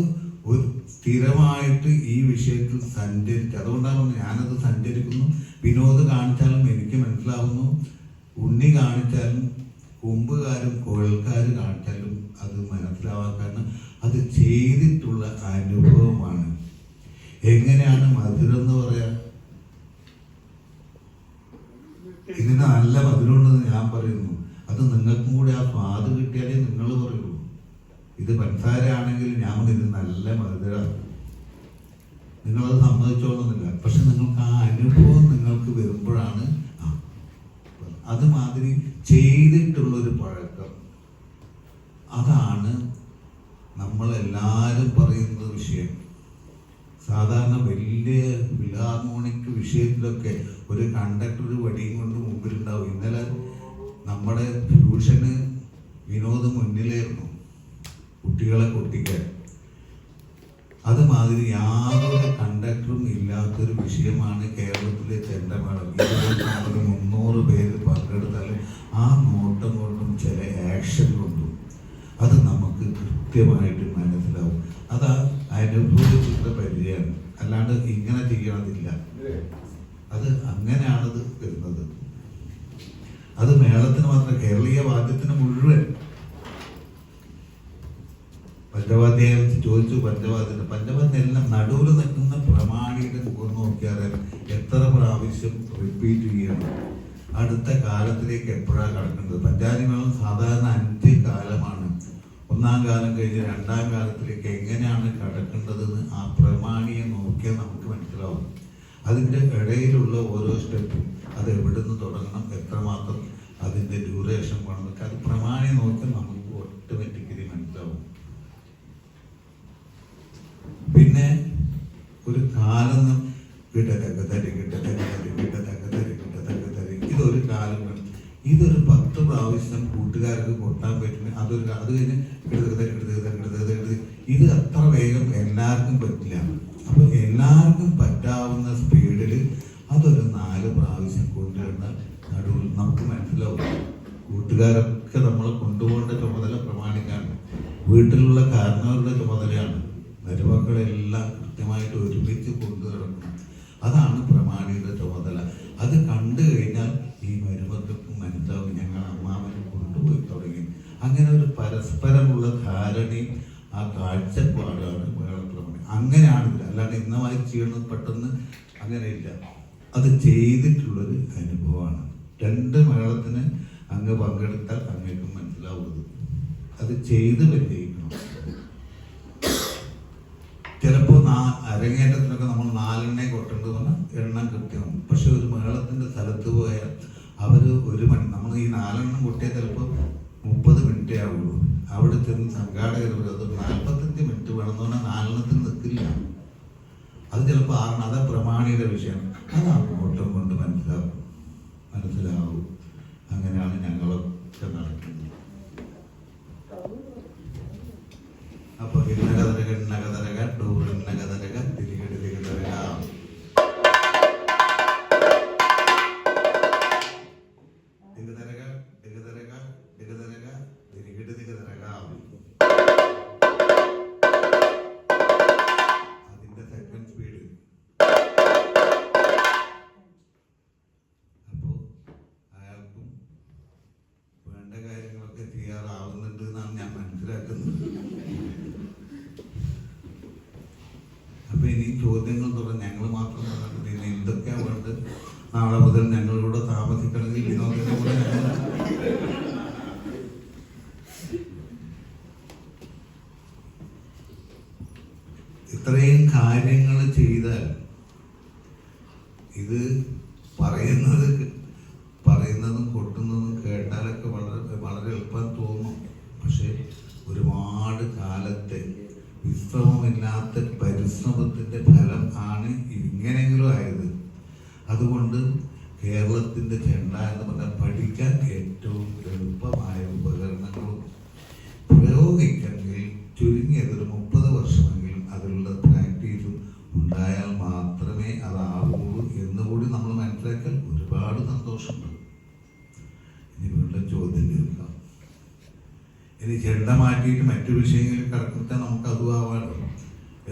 ഒരു സ്ഥിരമായിട്ട് ഈ വിഷയത്തിൽ സഞ്ചരിച്ച്, അതുകൊണ്ടാണ് ഞാനത് സഞ്ചരിക്കുന്നു. വിനോദ് കാണിച്ചാലും എനിക്ക് മനസ്സിലാവുന്നു, ഉണ്ണി കാണിച്ചാലും കൊമ്പുകാരും കുഴൽക്കാർ കാണിച്ചാലും അത് മനസ്സിലാവാൻ കാരണം അത് ചെയ്തിട്ടുള്ള അനുഭവമാണ്. എങ്ങനെയാണ് മധുരം എന്ന് പറയാ? ഇതിന് നല്ല മധുരമുണ്ടെന്ന് ഞാൻ പറയുന്നു. അത് നിങ്ങൾക്കും കൂടി ആ സ്വാദ് കിട്ടിയാലേ നിങ്ങൾ പറയുള്ളൂ. ഇത് പഞ്ചസാര ആണെങ്കിൽ ഞാൻ ഇതിന് നല്ല മധുരമാണ്, നിങ്ങളത് സമ്മതിച്ചോളുന്നില്ല. പക്ഷെ നിങ്ങൾക്ക് ആ അനുഭവം നിങ്ങൾക്ക് വരുമ്പോഴാണ് അതുമാതിരി ചെയ്തിട്ടുള്ളൊരു പഴക്കം. അതാണ് നമ്മളെല്ലാവരും പറയുന്ന വിഷയം. സാധാരണ വലിയ ഫിലാർമോണിക് വിഷയത്തിലൊക്കെ ഒരു കണ്ടക്ടർ ഒരു വടിയും കൊണ്ട് മുമ്പിലുണ്ടാവും. ഇന്നലെ നമ്മുടെ ഫ്യൂഷന് വിനോദ് മുന്നിലായിരുന്നു കുട്ടികളെ കൊട്ടിക്കാൻ. അതുമാതിരി യാതൊരു കണ്ടക്ടറും ഇല്ലാത്തൊരു വിഷയമാണ് കേരളത്തിലെ ചെണ്ടമേളം. 300 പേര് പങ്കെടുത്താൽ ആ നോട്ടം കൊണ്ടും ചില ആക്ഷൻ കൊണ്ടും അത് നമുക്ക് കൃത്യമായിട്ട് മനസ്സിലാവും. അത് അനുഭവത്തിന്റെ പരിചയമാണ്, അല്ലാണ്ട് ഇങ്ങനെ ചെയ്യണമെന്നില്ല. അത് അങ്ങനെയാണത് വരുന്നത്. അത് മേളത്തിന് മാത്രം, കേരളീയ വാദ്യത്തിന് മുഴുവൻ. പഞ്ചവാദ്യം ചോദിച്ചു, പഞ്ചവാദ്യം എല്ലാം നടുവിൽ നിൽക്കുന്ന പ്രമാണിയുടെ മുഖം നോക്കിയാൽ എത്ര പ്രാവശ്യം റിപ്പീറ്റ് ചെയ്യണം, അടുത്ത കാലത്തിലേക്ക് എപ്പോഴാണ് കടക്കുന്നത്. പഞ്ചാരി മേളം സാധാരണ 5 കാലമാണ്. 1-ാം കാലം കഴിഞ്ഞ് 2-ാം കാലത്തിലേക്ക് എങ്ങനെയാണ് കടക്കേണ്ടതെന്ന് ആ പ്രമാണിയെ നോക്കിയാൽ നമുക്ക് മനസ്സിലാവും. അതിൻ്റെ ഇടയിലുള്ള ഓരോ സ്റ്റെപ്പും അത് എവിടെ നിന്ന് തുടങ്ങണം, എത്രമാത്രം അതിൻ്റെ ഡ്യൂറേഷൻ വേണമെന്നൊക്കെ അത് പ്രമാണി നോക്കിയാൽ നമുക്ക് ഓട്ടോമാറ്റിക്കലി മനസ്സിലാവും. പിന്നെ ഒരു കാലം ഇതൊരു കാലം വേണം. ഇതൊരു 10 പ്രാവശ്യം കൂട്ടുകാർക്ക് കൊട്ടാൻ പറ്റും. അത് കഴിഞ്ഞ് ഇത് അത്ര വേഗം എല്ലാവർക്കും പറ്റില്ല. അപ്പൊ എല്ലാവർക്കും പറ്റാവുന്ന സ്പീഡിൽ അതൊരു 4 പ്രാവശ്യം കൊണ്ടുവരുന്ന നടുവിൽ നമുക്ക് മനസ്സിലാവും. കൂട്ടുകാരൊക്കെ നമ്മളെ കൊണ്ടുപോകേണ്ട ചുമതല പ്രമാണിക്കാണ്, വീട്ടിലുള്ള കാരണവരുടെ ചുമതലയാണ്. മരുമക്കളെല്ലാം കൃത്യമായിട്ട് ഒരുമിച്ച് കൊണ്ടുവരണം. അതാണ് പ്രമാണിയുടെ ചുമതല. അത് കണ്ടു കഴിഞ്ഞാൽ ഈ മരുമക്കൾക്കും മനസ്സിലാവും ഞങ്ങൾ അമ്മാവനെ കൊണ്ടുപോയി തുടങ്ങി. അങ്ങനെ ഒരു പരസ്പരമുള്ള ധാരണയും ആ കാഴ്ചപ്പാടാണ് മേളപ്രമാണി. അങ്ങനെയാണ് ഇത്, അല്ലാണ്ട് ഇന്നമായി ചെയ്യണം പെട്ടെന്ന് അങ്ങനെയില്ല. അത് ചെയ്തിട്ടുള്ളൊരു അനുഭവമാണ്. 2 മേളത്തിന് അങ്ങ് പങ്കെടുത്താൽ അങ്ങേക്കും മനസ്സിലാവുന്നത്. അത് ചെയ്ത് പരിചയിക്കണം. ചിലപ്പോൾ അരങ്ങേറ്റത്തിനൊക്കെ നമ്മൾ 4 എണ്ണയെ കൊട്ടേണ്ടത് പറഞ്ഞാൽ എണ്ണം കൃത്യമാണ്. പക്ഷെ ഒരു മേളത്തിന്റെ സ്ഥലത്ത് പോയാൽ അവർ 1 മണി, നമ്മൾ ഈ 4 എണ്ണം കൊട്ടിയാൽ ചിലപ്പോൾ 30 മിനിറ്റേ ആവുള്ളൂ. അവിടെ ചെന്ന് സംഘാടകർ അത് 45 മിനിറ്റ് വേണമെന്ന് പറഞ്ഞാൽ 4 എണ്ണത്തിന് നിൽക്കില്ല. അത് ചിലപ്പോൾ 6 അത് പ്രമാണിയുടെ വിഷയമാണ്. അത് ആ നോട്ടം കൊണ്ട് മനസ്സിലാവും. അങ്ങനെയാണ് ഞങ്ങളൊക്കെ നടക്കുന്നത്. അപ്പൊ ഇന്നകതരക ഡൂറിന്നകതരക തിരികെടുതികതരക ദിഗതരക ദിഗതരക ദിഗതരക തിരികെടുതികതരക. അതിന്റെ വരുന്നുണ്ട് എന്നാണ് ഞാൻ മനസ്സിലാക്കുന്നത്. അപ്പൊ ഇനി ചോദ്യങ്ങൾ തുടങ്ങി ഞങ്ങൾ മാത്രം പറഞ്ഞിട്ട് പിന്നെ എന്തൊക്കെയാ വേണ്ടത്? നാളെ മുതൽ ഞങ്ങളിവിടെ താമസിക്കണമെങ്കിൽ വിനോദത്തിന്റെ കൂടെ ഇത്രയും കാര്യങ്ങൾ ചെയ്താൽ ഇത് പറയുന്നതും കൊട്ടുന്നതും കേട്ടാലൊക്കെ വളരെ എളുപ്പം തോന്നും. പക്ഷെ ഒരുപാട് കാലത്തെ വിശ്രമമില്ലാത്ത പരിശ്രമത്തിന്റെ ഫലം ആണ് ഇങ്ങനെയെങ്കിലും ആയത്. അതുകൊണ്ട് കേരളത്തിന്റെ ചെണ്ട എന്ന് പറഞ്ഞാൽ പഠിക്കാൻ ഏറ്റവും എളുപ്പമായ ഉപകരണങ്ങളും പ്രയോഗിക്കണമെങ്കിൽ ചുരുങ്ങിയത് ഒരു 30 വർഷമെങ്കിലും അതിലുള്ള പ്രാക്ടീസും ഉണ്ടായാൽ മാത്രമേ അതാവുള്ളൂ എന്നുകൂടി നമ്മൾ മനസ്സിലാക്കാൻ ഒരുപാട് സന്തോഷമുണ്ട്. ഇനി വീണ്ടും ചോദ്യം ചോദിക്കാം. ഇനി ചെണ്ട മാറ്റിയിട്ട് മറ്റു വിഷയങ്ങളിൽ കിടക്കുമ്പോൾ നമുക്ക് അതും ആവാലോ.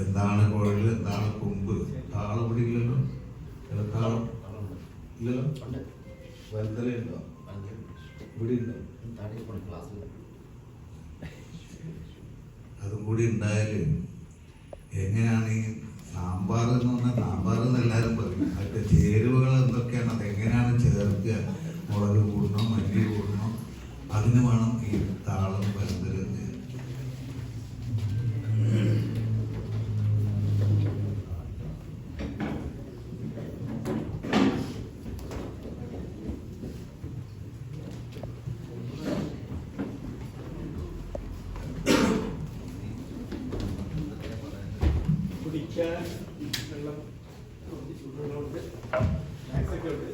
എന്താണ് കുഴൽ, എന്താണ് കൊമ്പ്, താളം ഇവിടെ ഇല്ലല്ലോ. താളം ഇല്ലല്ലോ, വലുതലുണ്ടോ? ഇവിടെ ഉണ്ടോ? അതും കൂടി ഉണ്ടായാല് എങ്ങനെയാണ് ഈ സാമ്പാർ എന്ന് പറഞ്ഞാൽ സാമ്പാർ എന്ന് എല്ലാവരും പറയും. അതിന്റെ ചേരുവകൾ എന്തൊക്കെയാണ്, അതെങ്ങനെയാണ് ചേർക്കുക? മുളക് കൂടണോ, മല്ലി കൂടണോ? അതിന് വേണം ഈ താളം വലുതല്. കുടിക്കാൻ വെള്ളം ചൂടുവെള്ളമുണ്ട്, സ്നാക്സൊക്കെ ഉണ്ട്.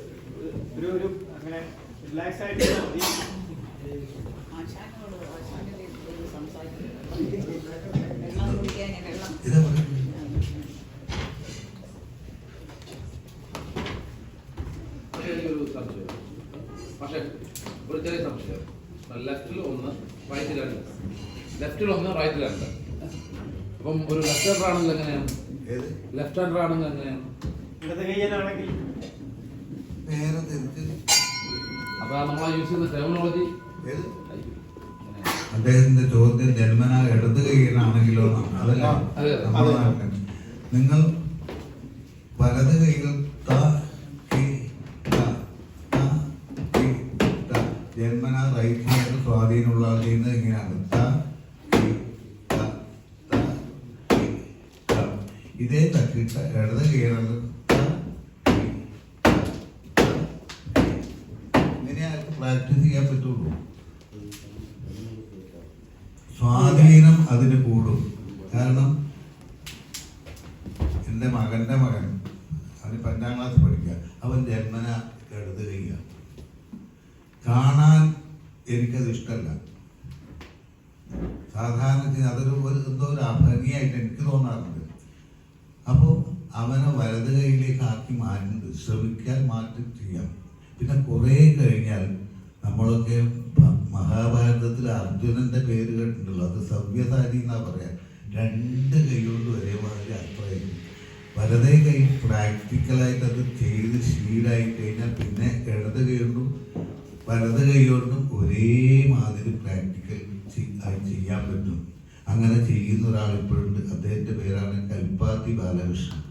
ഒരു അങ്ങനെ റിലാക്സ് ആയിട്ട് മതി. എനിക്കൊരു സംശയം, പക്ഷേ ഒരു ചെറിയ സംശയം. ലെഫ്റ്റിൽ 1, റൈറ്റിൽ 2. ലെഫ്റ്റിൽ 1, റൈറ്റിൽ 2. അപ്പം ഒരു ലെഫ്റ്റ് ഹാൻഡർ ആണെങ്കിൽ എങ്ങനെയാണ്? ലെഫ്റ്റ് ഹാൻഡർ ആണെങ്കിൽ എങ്ങനെയാണ്? ഇടത് കയ്യനാണെങ്കിൽ നേരെ തിരിച്ച്. അപ്പൊ നമ്മളാ യൂസ് ചെയ്യുന്ന ടെർമിനോളജി അദ്ദേഹത്തിന്റെ ചോദ്യം ജന്മന ഇടത് കൈയിലാണെങ്കിലോ അതല്ല. നിങ്ങൾ വലത് കൈകൾ ജന്മന റൈറ്റ് ഹാൻഡ് സ്വാധീനമുള്ള ആൾ ചെയ്യുന്നത് എങ്ങനെയാണ്? ഇതേ തട്ടിട്ട ഇടത് കൈയാണ്. ഇങ്ങനെ ആർക്ക് പ്രാക്ടീസ് ചെയ്യാൻ പറ്റുള്ളൂ. സ്വാധീനം അതിന് കൂടും. കാരണം എൻ്റെ മകൻ്റെ മകൻ, അവന് 5ാം ക്ലാസ് പഠിക്കുക, അവൻ ജന്മന ഇടത് കൈയാണ്. കാണാൻ എനിക്കത് ഇഷ്ടമല്ല. സാധാരണ അതൊരു എന്തോ ഒരു ഭംഗിയായിട്ട് എനിക്ക് തോന്നാറുണ്ട്. അപ്പോൾ അവനെ വലത് കൈയിലേക്ക് ആക്കി മാറ്റുന്നത് ശ്രമിക്കാൻ മാറ്റി ചെയ്യാം. പിന്നെ കുറേ കഴിഞ്ഞാൽ നമ്മളൊക്കെ മഹാഭാരതത്തിൽ അർജുനന്റെ പേര് കേട്ടിട്ടുണ്ടല്ലോ, അത് സവ്യസാരി എന്നാ പറയാ. 2 കൈകൊണ്ട് ഒരേമാതിരി അർത്ഥമായിരിക്കും. വലതേ കൈ പ്രാക്ടിക്കലായിട്ട് അത് ചെയ്ത് ശീലമായി കഴിഞ്ഞാൽ പിന്നെ ഇടത് കൈകൊണ്ടും വലത് കൈകൊണ്ടും ഒരേമാതിരി പ്രാക്ടിക്കൽ ചെയ്യാൻ പറ്റും. അങ്ങനെ ചെയ്യുന്ന ഒരാൾ ഇപ്പോഴുണ്ട്. അദ്ദേഹത്തിന്റെ പേരാണ് കൽപ്പാത്തി ബാലകൃഷ്ണൻ.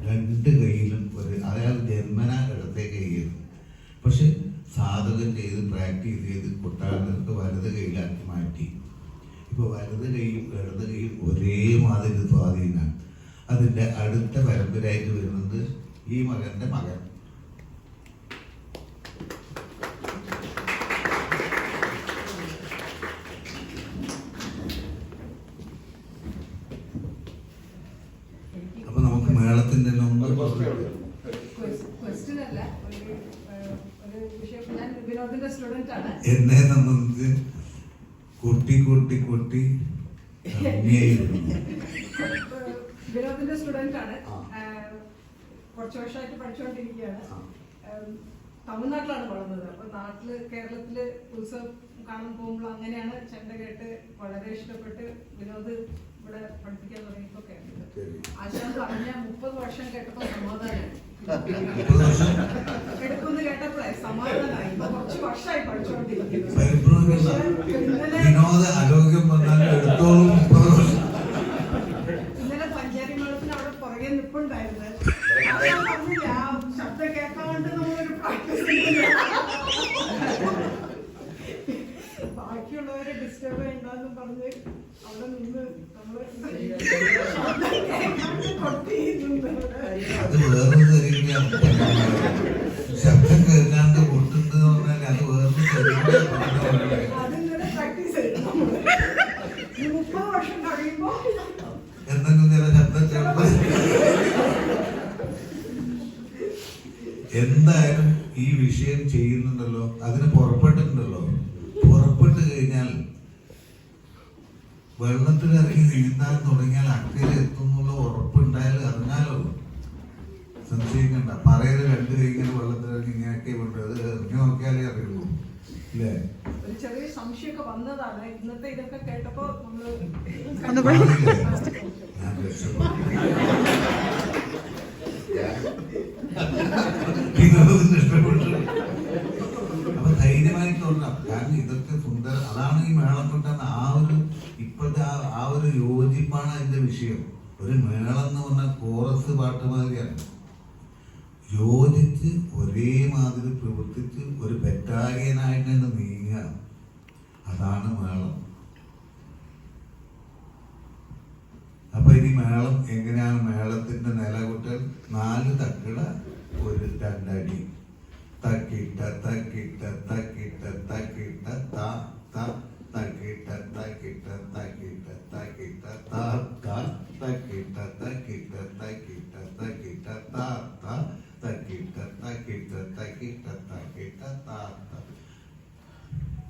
2 കൈയിലും അയാൾ ജന്മന ഇടത്തെ കൈയായിരുന്നു. പക്ഷെ സാധകം ചെയ്ത് പ്രാക്ടീസ് ചെയ്ത് കൊട്ടാരങ്ങൾക്ക് വലത് കൈയിലാക്കി മാറ്റി. ഇപ്പോൾ വലത് കൈയും ഇടത് കൈയും ഒരേമാതിരി സ്വാധീനമാണ്. അതിൻ്റെ അടുത്ത പരമ്പരയായിട്ട് വരുന്നത് ഈ മകൻ്റെ മകൻ. അപ്പൊ നമുക്ക് മേളത്തിന്റെ എന്നെ സംബന്ധിച്ച് കുട്ടി വിനോദിന്റെ സ്റ്റുഡന്റ് ആണ്. കുറച്ച് വർഷമായിട്ട് പഠിച്ചുകൊണ്ടിരിക്കുകയാണ്. തമിഴ്നാട്ടിലാണ് വളർന്നത്. അപ്പൊ നാട്ടില് കേരളത്തില് ഉത്സവം കാണാൻ പോകുമ്പോൾ അങ്ങനെയാണ് ചെണ്ട കേട്ട് വളരെ ഇഷ്ടപ്പെട്ട് വിനോദ് ഇവിടെ പഠിപ്പിക്കാൻ തുടങ്ങിയപ്പോ കേട്ടത്. ആശാൻ പറഞ്ഞ 30 വർഷം കേട്ടപ്പോ സമാധാനം എടുക്കുമെന്ന് കേട്ടപ്പോഴേ സമാധാനമായി. കുറച്ച് വർഷമായി പഠിച്ചുകൊണ്ടിരിക്കുന്നത്. പേടിക്കണ്ട. വിനോദ ആരോഗ്യം വന്നാലും എടുത്തോളും 30 വർഷം. ഇന്നലെ പഞ്ചാരി മേളത്തിന് അവിടെ പുറകെ നിപ്പുണ്ടായിരുന്നു. പറഞ്ഞില്ല, ആ ശബ്ദം കേൾക്കാണ്ട് നമ്മളൊരു പ്രാക്ടീസ് ബാക്കിയുള്ളവരെ ഡിസ്റ്റർബ് ചെയ്യണ്ടെന്ന് പറഞ്ഞ് അവിടെ നിന്ന് നമ്മള് അത് വേറൊരു തരില്ല. ശബ്ദം കേൾക്കാണ്ട് പൊട്ടുന്നത് പറഞ്ഞാൽ അത് വേറൊരു തരില്ല. അതിന്നലെ പ്രാക്ടീസ് ചെയ്യണം നമ്മള്. 30 വർഷം കഴിയുമ്പോ എന്തെങ്കിലും ചില ശബ്ദം കേൾക്കാൻ എന്തായാലും ഈ വിഷയം ചെയ്യുന്നുണ്ടല്ലോ, അതിന് പുറപ്പെട്ടിട്ടുണ്ടല്ലോ. പുറപ്പെട്ട് കഴിഞ്ഞാൽ വെള്ളത്തിലിറങ്ങി നീന്താൻ തുടങ്ങിയാൽ അക്കരെ എത്തുന്നുള്ള ഉറപ്പുണ്ടായാൽ ഇറങ്ങാലോ. സംശയിക്കണ്ട. പറയത് 2 കൈ ഇങ്ങനെ വെള്ളത്തിലിറങ്ങി ഇങ്ങനെയൊക്കെ ഉണ്ട്. അത് എറിഞ്ഞു നോക്കിയാലേ അറിയുള്ളൂ, ഇല്ലേ? ഒരു ചെറിയ സംശയമൊക്കെ വന്നതാണ്. ഇന്നത്തെ ഇതൊക്കെ കേട്ടപ്പോ നമ്മള് ആണില്ലേ? ഞാൻ രക്ഷപ്പെട്ടു. വിനോദത്തിന് ഇഷ്ടപ്പെട്ടു. അപ്പൊ ധൈര്യമായി തോന്നാം. കാരണം ഇതൊക്കെ സുന്ദര, അതാണ് ഈ മേളം കൊണ്ടാണ് ഇപ്പോഴത്തെ ആ ഒരു യോജിപ്പാണ് അതിന്റെ വിഷയം. ഒരു മേളം എന്ന് പറഞ്ഞാൽ കോറസ് പാട്ട് മാതിരിയാണ്. യോജിച്ച് ഒരേ മാതിരി പ്രവർത്തിച്ച് ഒരു ബറ്റാലിയനായിട്ട് തന്നെ നീങ്ങുക, അതാണ് മേളം. അപ്പൊ ഇനി മേളം എങ്ങനെയാണ്? മേളത്തിന്റെ നിലകൊട്ടൽ 4 തക്കിട, ഒരു 2 അടി. തക്കിട്ട തക്കിട്ട തക്കിട്ട തക്കിട്ട ത ത തക്കിട്ട തക്കിട്ട തക്കിട്ട തക്കിട്ട ത ത തക്കിട്ട തക്കിട്ട തക്കിട്ട തക്കിട്ട ത ത തക്കിട്ട തക്കിട്ട തക്കിട്ട തക്കിട്ട ത ത.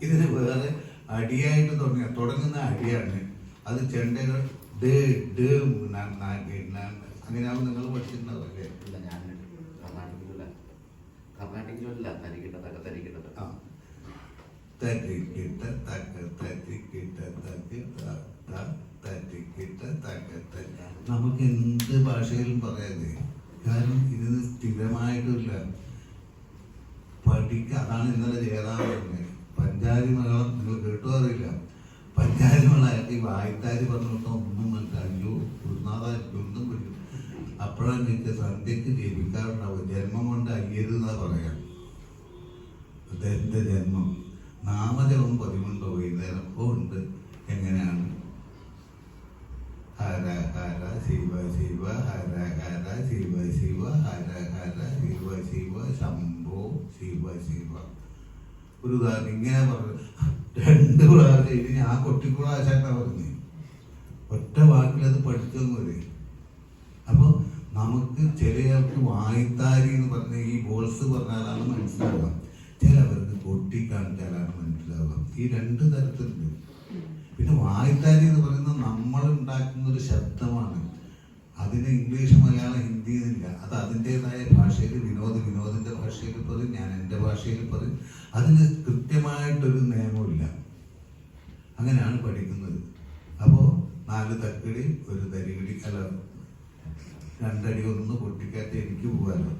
ഇതിന് വേറെ അടിയായിട്ട് തുടങ്ങുന്ന അടിയാണ്. അത് ചെണ്ടകൾ അങ്ങനെയാവും നിങ്ങൾ പഠിച്ചിട്ടുണ്ടാവല്ലേ? ഇല്ല, ഞാൻ കർണാടകയിലല്ല തരികിട്ടതൊക്കെ തരികിട്ടത്. ആ, തരികിട്ട തക്ക തരികിട്ട തരികിട്ട തക്ക തരി. നമുക്ക് എന്ത് ഭാഷയിലും പറയാതെ, കാരണം ഇതിന് സ്ഥിരമായിട്ടില്ല പഠിക്കുക. അതാണ് ഇന്നലെ ജയറാം പറഞ്ഞത്. പഞ്ചാരി മേളം നിങ്ങൾ കേട്ടോ അറിയില്ല. പഞ്ചാരി മേളമായിട്ട് ഈ വായ്ത്താരി പറഞ്ഞിട്ട് ഒന്നും മനസ്സിലായോ ഒന്നും പറ്റും. അപ്പോഴാണ് എനിക്ക് സന്ധ്യക്ക് ജപിക്കാറുണ്ടാവും. ജന്മം കൊണ്ട് അയ്യരുത് എന്നാ പറയാം. അദ്ദേഹത്തിന്റെ ജന്മം നാമജപം 11 വൈകുന്നേരം ഉണ്ട്. എങ്ങനെയാണ്? ഹര ഹര ശിവ ശിവ ഹര ഹര ശിവ ശിവ ഹര ഹര ശിവ ശിവ ശംഭോ ശിവ ശിവ. ഒരു ഉദാഹരണം ഇങ്ങനെ പറഞ്ഞു 2 പ്രാവശ്യം. ഇനി ആ കൊട്ടിക്കുള ആശാട്ടാ പറഞ്ഞു. ഒറ്റ വാക്കിലത് പഠിച്ചൊന്നുമില്ലേ. അപ്പൊ നമുക്ക് ചിലർക്ക് വായ്ത്താരി എന്ന് പറഞ്ഞ ഈ ബോൾസ് പറഞ്ഞാലാണ് മനസ്സിലാവുക. ചിലവർക്ക് കൊട്ടി കാണിച്ചാലാണ് മനസ്സിലാവുക. ഈ 2 തരത്തിലുണ്ട്. പിന്നെ വായ്ത്താരി എന്ന് പറയുന്നത് നമ്മൾ ഉണ്ടാക്കുന്ന ഒരു ശബ്ദമാണ്. അതിന് ഇംഗ്ലീഷ്, മലയാളം, ഹിന്ദി എന്നില്ല. അത് അതിൻ്റെതായ ഭാഷയിൽ വിനോദിന്റെ ഭാഷയിൽ പറയും, ഞാൻ എൻ്റെ ഭാഷയിൽ പറയും. അതിന് കൃത്യമായിട്ടൊരു നിയമമില്ല. അങ്ങനെയാണ് പഠിക്കുന്നത്. അപ്പോൾ 4 തക്കിടി, ഒരു തരികിടി, അല്ല 2 അടി ഒന്ന് പൊട്ടിക്കാറ്റ് എനിക്ക് പോകാലോ.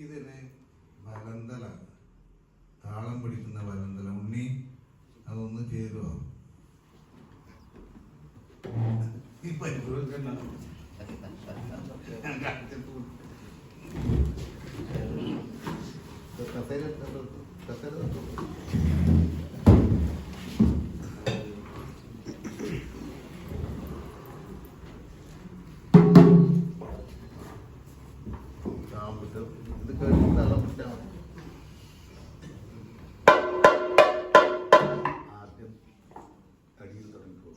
ഇതിന് വലന്തല, താളം പിടിക്കുന്ന വലന്തല. ഉണ്ണി അതൊന്ന് ചേരുവോ? ഈ പരിപാടി ഇത് കഴിഞ്ഞ് തളം പിടിച്ചാൽ മതി. ആദ്യം അടിയിൽ തുടങ്ങിക്കോ.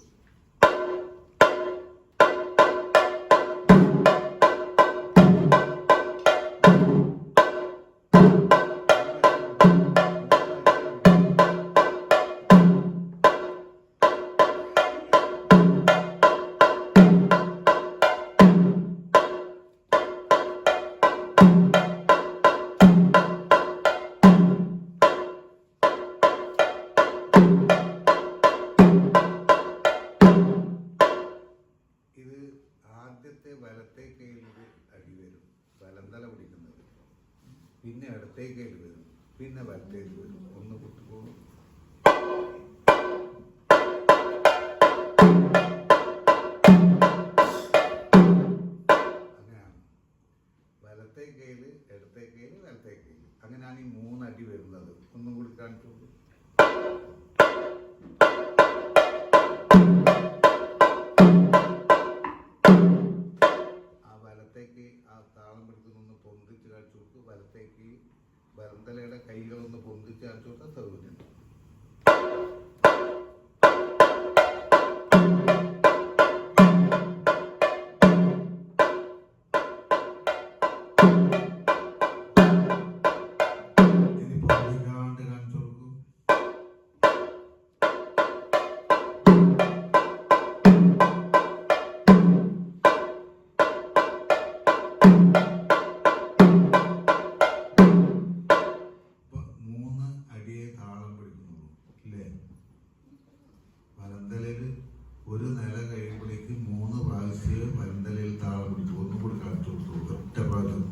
പിന്നെ ഇടത്തേക്ക് കയ്യിൽ വരും, പിന്നെ വലത്തേക്ക് വരും. ഒന്ന് പൊട്ടിപ്പോകും. അങ്ങനെയാണ് വലത്തെ കയ്യിൽ, ഇടത്തെ കയ്യിൽ, വലത്തെ കയ്യിൽ. അങ്ങനെയാണ് ഈ 3 അടി വരുന്നത്. ഒന്നും കൂടി കാണിച്ചു. ആ താളം പിടിക്കുന്നൊന്ന് പൊന്തിച്ച് കാണിച്ചു കൊടുക്കും. വലത്തേക്ക് വരന്തലയുടെ കൈകളൊന്ന് പൊന്തിച്ച് കാണിച്ചു കൊടുത്താൽ സൗകര്യം. ഇനി പൊന്തിക്കാണ്ട് കാണിച്ചു കൊടുക്കും. ഒരു നില കഴിയുമ്പോഴേക്ക് 3 പ്രാവശ്യം വരന്തലയിൽ താളം പിടിക്കും. ഒന്നും കൂടി കാണിച്ചു കൊടുത്തു. ഒറ്റ പ്രാവശ്യം.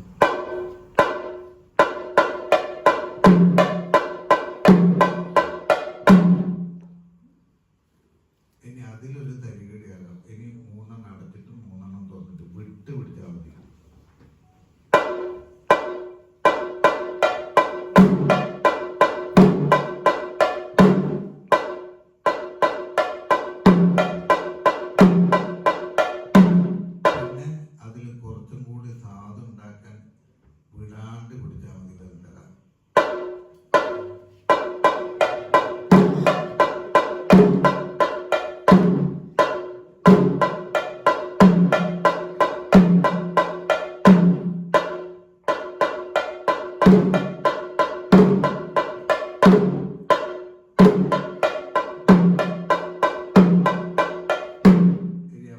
ഇനി അതിലൊരു തരികടിയാകാം. ഇനി 3 അടച്ചിട്ട് 3 തുറന്നിട്ട് വിട്ട് പിടിച്ചാൽ മതി. വിടാണ്ട് പിടിച്ചാൽ മതി വരന്തല.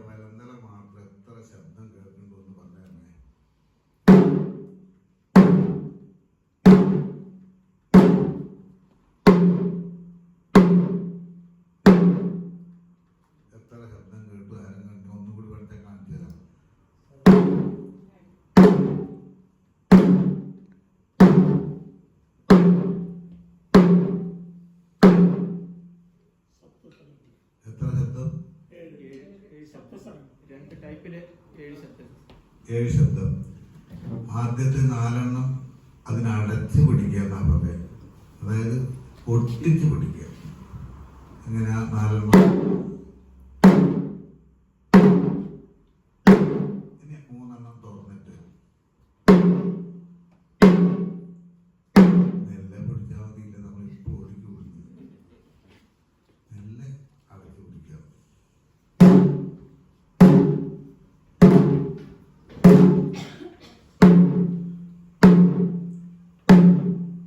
വരന്തല മാത്രം എത്ര ശബ്ദം കേൾക്കുന്നുണ്ടോ എന്ന് പറഞ്ഞേ. എത്ര ശബ്ദം കേട്ടു, ആരും കണ്ടു. ഒന്നും കൂടി വെറുതെ കാണിച്ചു തരാം. എത്ര ശബ്ദം? 2 ടൈപ്പില് 7 ശബ്ദം. 7 ശബ്ദം. ആദ്യത്തെ 4 അതിനടച്ച് പിടിക്കുക എന്നാ പറയാ. അതായത് ഒട്ടിച്ച് പിടിക്കുക. ഇങ്ങനെ 4 ഇനി 3 തുറന്നിട്ട് മെല്ലെ പിടിച്ചാൽ മതിയില്ല. നമ്മൾ ഇപ്പോൾ ഒതുക്കി പിടിക്കുന്നത് മെല്ലെ അടച്ച് പിടിക്കുക.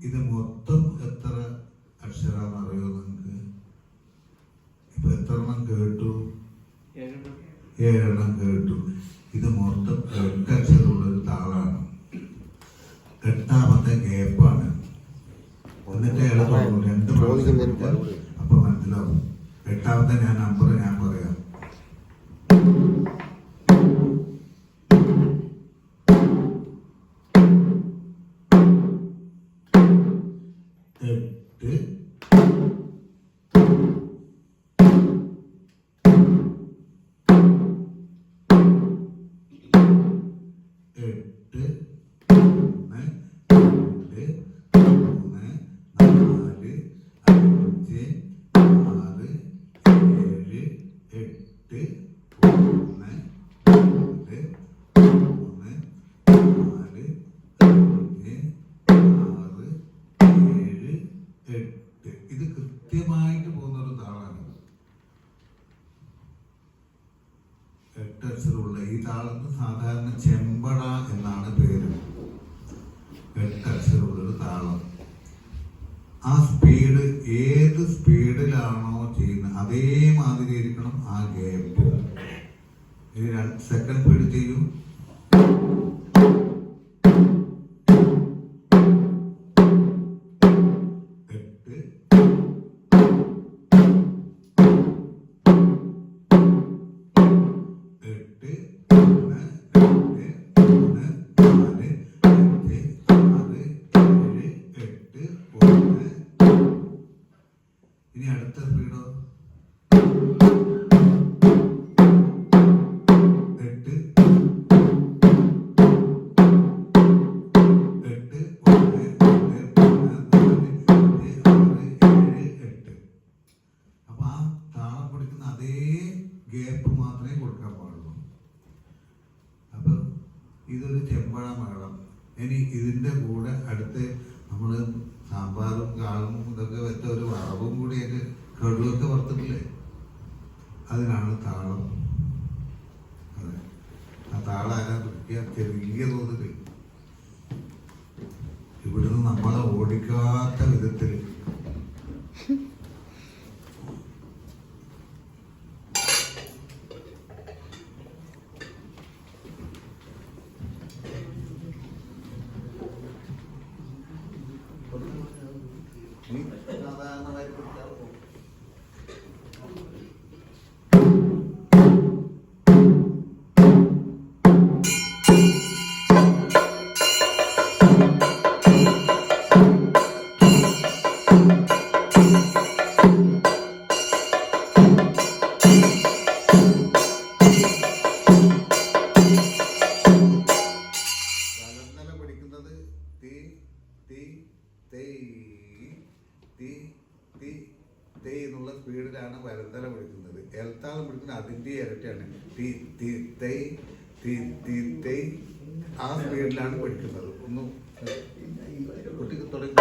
ഇത് മൊത്തം എത്ര അക്ഷരാന്ന് അറിയോ നിങ്ങൾക്ക്? ഇപ്പൊ എത്ര എണ്ണം കേട്ടു? 7 എണ്ണം കേട്ടു. ഇത് മൊത്തം 8 അക്ഷരമുള്ളൊരു താളാണ്. 8ാമത്തെ ഗ്യാപ്പാണ്. എന്നിട്ട് അയാൾ തുടങ്ങും 2 പ്രാവശ്യം. അപ്പൊ മനസ്സിലാവും. 8ാമത്തെ നമ്പർ ഞാൻ പറയാം. ഇത് കൃത്യമായിട്ട് പോകുന്നൊരു താളാണ്. 8 അക്ഷരമുള്ള ഈ താളത്തിന് സാധാരണ ചെമ്പട എന്നാണ് പേര്. 8 അക്ഷരമുള്ളൊരു താളം. ആ സ്പീഡ് ഏത് സ്പീഡിലാണോ ചെയ്യുന്നത് അതേമാതിരി ഇരിക്കണം ആ ഗ്യാപ്പ്. ഇനി 2 സെക്കൻഡ് സ്പീഡ് ചെയ്യും. കൂടെ അടുത്ത് നമ്മൾ സാമ്പാറും കാളും ഇതൊക്കെ വെച്ച ഒരു വറവും കൂടിയൊക്കെ കടുവൊക്കെ വറുത്തിട്ടില്ലേ, അതിനാണ് താളം. അതെ, ആ താളം ആരാ പിടിക്കുക? ചെറിയ തോതിൽ ഇവിടുന്ന് നമ്മളെ ഓടിക്കാത്ത വിധത്തിൽ സാധാരണമായി പിടിച്ചാൽ പോകും. എന്നുള്ള സ്പീഡിലാണ് വരന്തല പിടിക്കുന്നത്. എൽത്താളം പിടിക്കുന്നത് അതിൻ്റെ ഇരട്ടിയാണ്. തീ തീ തൈ തീ തീ തൈ ആ സ്പീഡിലാണ് പിടിക്കുന്നത്. ഒന്ന് കുട്ടിക്ക് തുടങ്ങി.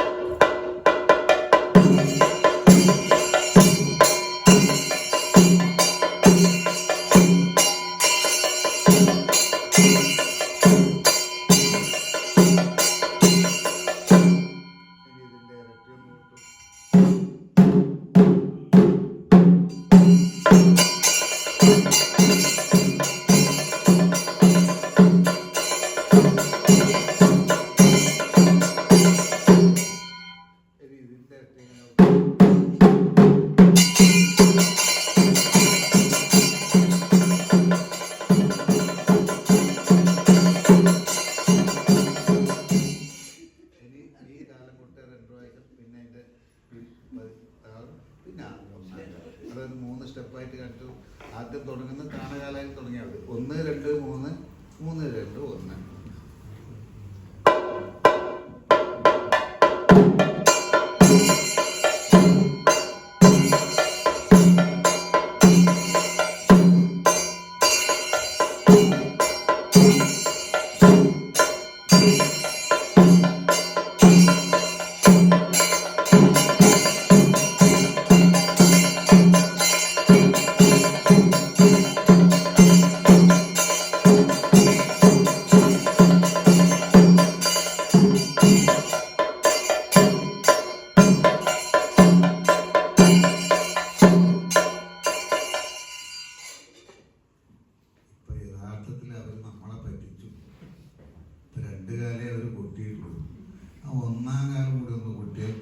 അതൊരു 3 സ്റ്റെപ്പായിട്ട് കണ്ടു. ആദ്യം തുടങ്ങുന്നത് കാണകാലായി തുടങ്ങിയത് 1 2 3 3 2 1. യഥാർത്ഥത്തിൽ അവർ നമ്മളെ പറ്റിച്ചു. 2 കാലേ അവർ കൊട്ടിയിട്ടുള്ളൂ. ആ 1-ാം കാലം കൂടി ഒന്ന് കൊട്ടിയാൽ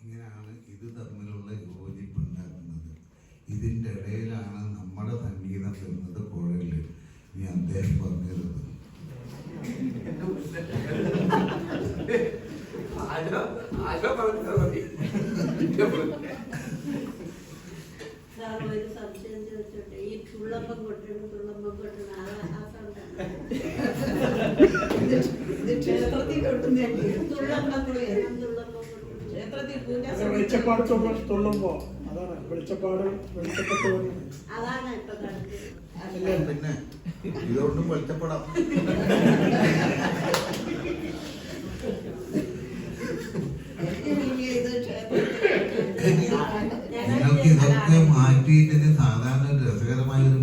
ഇങ്ങനെയാണ് ഇത് തമ്മിലുള്ള യോജിപ്പുണ്ടാക്കുന്നത്. ഇതിൻ്റെ ഇടയിലാണ് നമ്മുടെ സംഗീതം വരുന്നത് കുഴല്. ഇനി അദ്ദേഹം പറഞ്ഞത് ഒരു സംശയം ചോദിച്ചോട്ടെ, ഈ തുള്ളമ്പം കൊട്ടണം ആ ക്ഷേത്രത്തിൽ കൊട്ടുന്ന വെളിച്ചപ്പാട് തുള്ളുമ്പോ അതാണ് വെളിച്ചപ്പാട് വെളിച്ചപ്പെട്ട് അതാണ് ഇപ്പൊ പിന്നെ ഇതുകൊണ്ടും വെളിച്ചപ്പെടാം. നിങ്ങൾക്ക് ഇതൊക്കെ മാറ്റിയിട്ട് സാധാരണ രസകരമായൊരു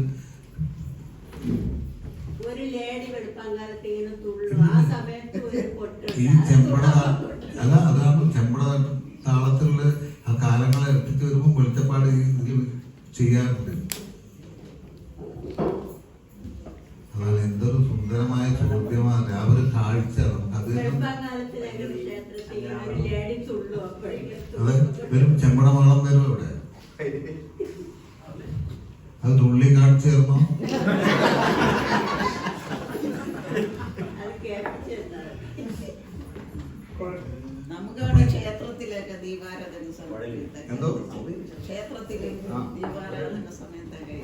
ലേഡി വെളുപ്പാങ്കാലത്ത് ഇങ്ങനെ തുള്ളു. ആ സമയത്ത് ഒരു പൊട്ട് ഈ ചെമ്പട അല്ല അതാണ് കത്തിച്ച് വരുമ്പോൾ വെളിച്ചപ്പാട് ഇതിൽ ചെയ്യാറുണ്ട്. അതാണ് എന്തൊരു സുന്ദരമായ ചോദ്യമാണ്. രാവിലെ കാഴ്ച നമുക്ക് അത് വരും. ചെമ്പട വെള്ളം വരും ഇവിടെ. അത് തുള്ളി കാണിച്ചു തരുന്നോ? നമുക്കവിടെ ക്ഷേത്രത്തിലൊക്കെ ദീപാരാധന എന്തോ ക്ഷേത്രത്തില് ദീപാരാധന സമയത്തൊക്കെ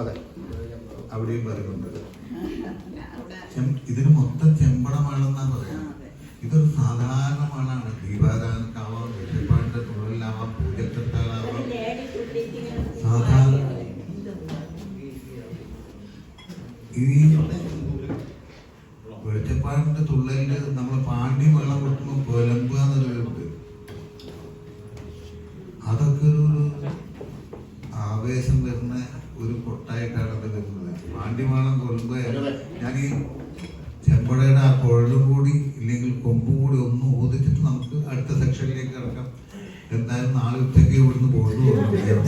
അതെ അവിടെയും പറയുന്നുണ്ട്. അവിടെ ഇതിന് മൊത്തം ചെമ്പട മാളെന്നാ പറയാ. ഇതൊരു സാധാരണ മാളാണ്. ദീപാരാധനക്കാവാം, വെളിപ്പാടിന്റെ തൊഴിലാവാം, പൂജക്കെട്ടാലാവാം, സാധാരണ. ഈ വെളിച്ചപ്പാടിന്റെ തുള്ളലില് നമ്മള് പാണ്ടി വെള്ളം വെക്കുമ്പോൾ കൊലമ്പ് എന്നുള്ളതുണ്ട്. അതൊക്കെ ഒരു ആവേശം വരുന്ന ഒരു കൊട്ടായിട്ടാണ് അത് വരുന്നത്. പാണ്ടിമാളം കൊലുമ്പ് ഞാൻ ഈ ചെമ്പടയുടെ ആ കുഴലും കൂടി ഇല്ലെങ്കിൽ കൊമ്പും കൂടി ഒന്ന് ഊതിച്ചിട്ട് നമുക്ക് അടുത്ത സെക്ഷനിലേക്ക് കിടക്കാം. എന്തായാലും നാളെ ഉച്ചയ്ക്ക് ഇവിടുന്ന് കൊണ്ടുപോകണം.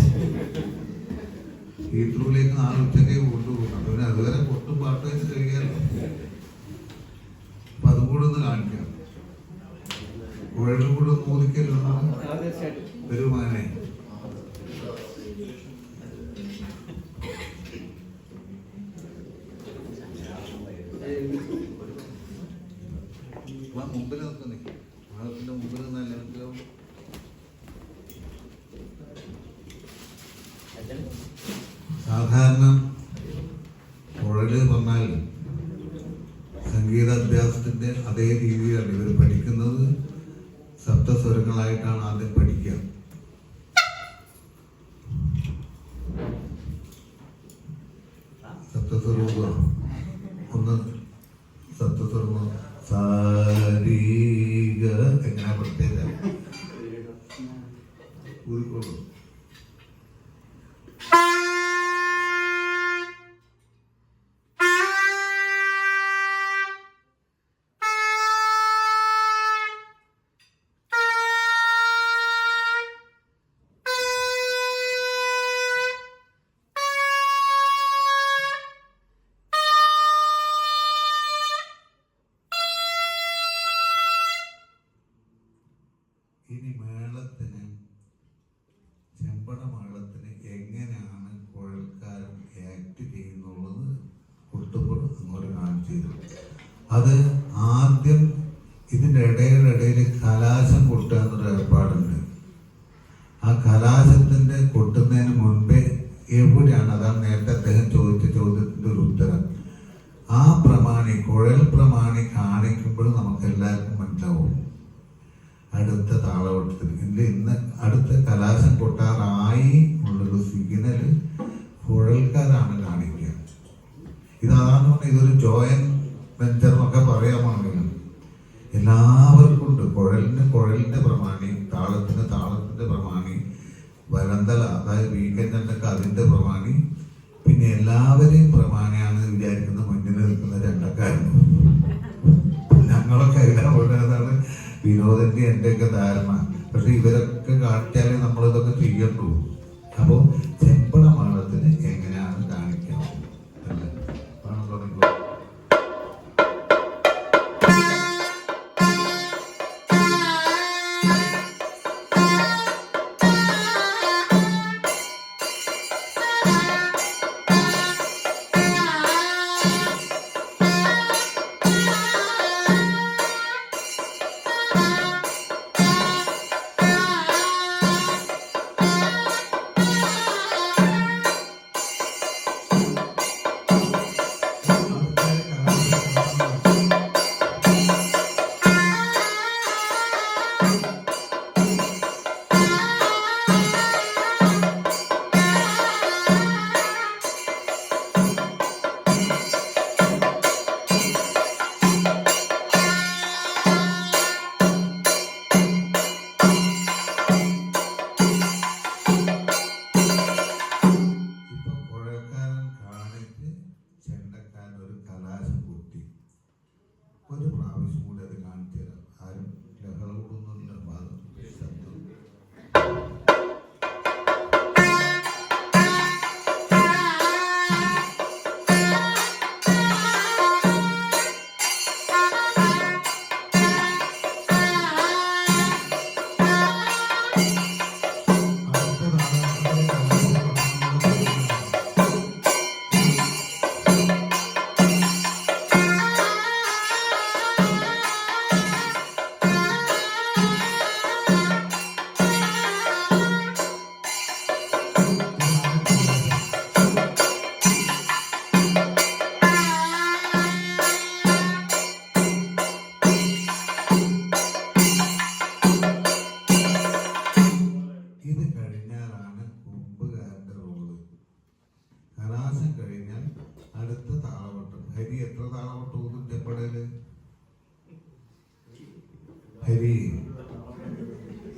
ഹീത്രൂലേക്ക് നാളെ ഉച്ചയ്ക്ക് കൊണ്ടുപോകണം. പിന്നെ അതുവരെ കൊട്ടും പാട്ടും വെച്ച് കഴിയാമല്ലോ. അപ്പൊ അതും കൂടെ ഒന്ന് കാണിക്കാം. കുഴലും കൂടെ ഒന്ന് ഊതിക്കല്ലോ ഒരു മകനെ. മുമ്പിൽ നിൽക്കുന്നേ, മാളത്തിന്റെ മുമ്പിൽ നിന്നല്ല മനസ്സിലാവും. സാധാരണ കുഴല് പറഞ്ഞാൽ സംഗീതാഭ്യാസത്തിന്റെ അതേ രീതിയിലാണ് ഇവർ പഠിക്കുന്നത്. സപ്തസ്വരങ്ങളായിട്ടാണ് ആദ്യം പഠിക്കുക. സപ്തസ്വരം ഒന്ന് സപ്തസ്വരം സാരീഗ എങ്ങനെ പ്രത്യേക ഊരിക്കോളൂ. ഇനി മേളത്തിന്, ചെമ്പട മേളത്തിന് എങ്ങനെയാണ് കുഴൽക്കാരൻ ആക്ട് ചെയ്യുന്നുള്ളത് കൊട്ടുമ്പോൾ അങ്ങോട്ട് കാണിച്ചു തരും. അത് ആദ്യം ഇതിൻ്റെ ഇടയിൽ കലാശം കൊട്ടുക എന്നൊരു ഏർപ്പാടുണ്ട്. ആ കലാശത്തിൻ്റെ കൊട്ടുന്നതിന് മുൻപേ എവിടെയാണ്, അതാണ് നേരത്തെ അദ്ദേഹം ചോദിച്ച ചോദ്യത്തിൻ്റെ ഒരു ഉത്തരം. ആ പ്രമാണി, കുഴൽ പ്രമാണി കാണിക്കുമ്പോൾ നമുക്ക് എല്ലാവർക്കും മനസ്സിലാവും അടുത്ത താളവട്ടത്തിൽ ഇന്ന് അടുത്ത കലാശം കൊട്ടാറായി ഉള്ളൊരു സിഗ്നല് കുഴൽക്കാരാണ് കാണിക്കുക. ഇതാണ് ഇതൊരു ജോയിന്റ് വെഞ്ചർ എന്നൊക്കെ പറയാമെങ്കിലും എല്ലാവർക്കും ഉണ്ട്. കുഴലിന്റെ പ്രമാണി, താളത്തിന് താളത്തിന്റെ പ്രമാണി, വരന്തല അതായത് വീക്കെൻഡൊക്കെ അതിന്റെ പ്രമാണി, പിന്നെ എല്ലാവരെയും പ്രമാണിയാണ് വിചാരിക്കുന്ന മുന്നിൽ നിൽക്കുന്ന രണ്ടക്കാരും. ഞങ്ങളൊക്കെ എല്ലാം ഉള്ളതാണ് വിനോദന്റെ എന്റെയൊക്കെ ധാരണ. പക്ഷെ ഇവരൊക്കെ കാണിച്ചാലേ നമ്മളിതൊക്കെ ചെയ്യണ്ടു. അപ്പോൾ ചെമ്പട മേളത്തിന് എങ്ങനെയാണ് കാണിക്കണം അല്ലേ? തുടങ്ങിക്കോ.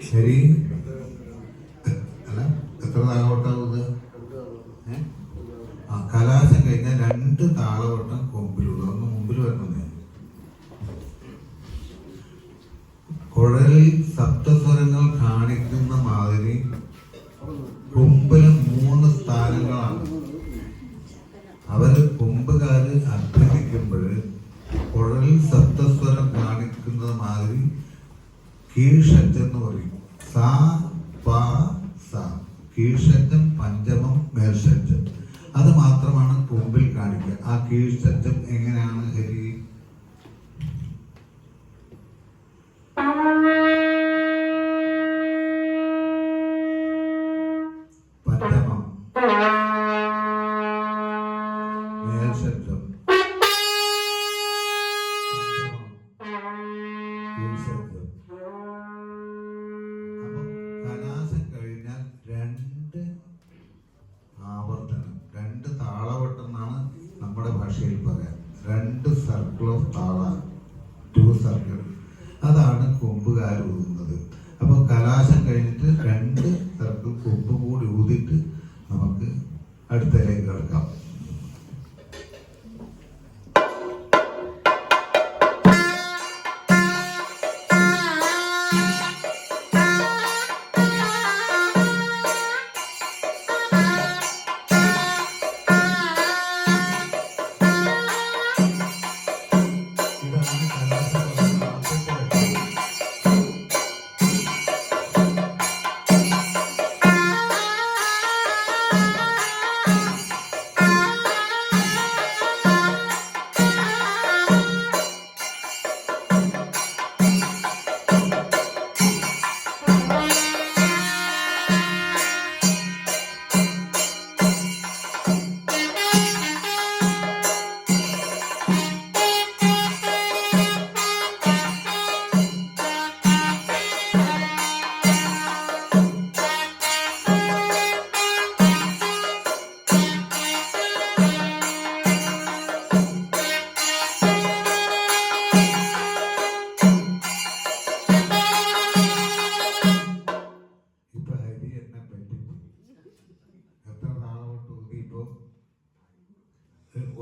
ശരി അല്ല എത്ര താളവട്ടാവുന്നത്? ആ കലാശം കഴിഞ്ഞാൽ 2 താളവട്ടം കൊമ്പിലൂടെ ഒന്ന് മുമ്പിൽ വരണേ. കുഴലിൽ സപ്തസ്വരങ്ങൾ കാണിക്കുന്ന മാതിരി കൊമ്പില് 3 സ്ഥാനങ്ങളാണ്. അവര് കൊമ്പുകാര് അഭ്യസിക്കുമ്പോൾ കുഴലിൽ സപ്തസ്വരം കാണിക്കുന്നത് മാതിരി കീഴ്ഷഡ്ജം എന്ന് പറയും. സാ പ സ കീഴ്ഷഡ്ജം, പഞ്ചമം, മേൽഷഡ്ജം. അത് മാത്രമാണ് കൊമ്പിൽ കാണിക്കുക. ആ കീഴ്ഷഡ്ജം എങ്ങനെയാണ് ഹരി? പഞ്ചമം, മേൽഷഡ്ജം, കീഴ്ഷഡ്ജം. അപ്പൊ കലാശം കഴിഞ്ഞാൽ 2 ആവർത്തനം, 2 താളവട്ടം എന്നാണ് നമ്മുടെ ഭാഷയിൽ പറയാം. 2 സർക്കിൾ ഓഫ് താള, 2 സർക്കിൾ. അതാണ് കൊമ്പുകാർ ഊതുന്നത്. അപ്പൊ കലാശം കഴിഞ്ഞിട്ട് 2 സർക്കിൾ കൊമ്പും കൂടി ഊതിട്ട് നമുക്ക് അടുത്തലേക്ക് കിടക്കാം.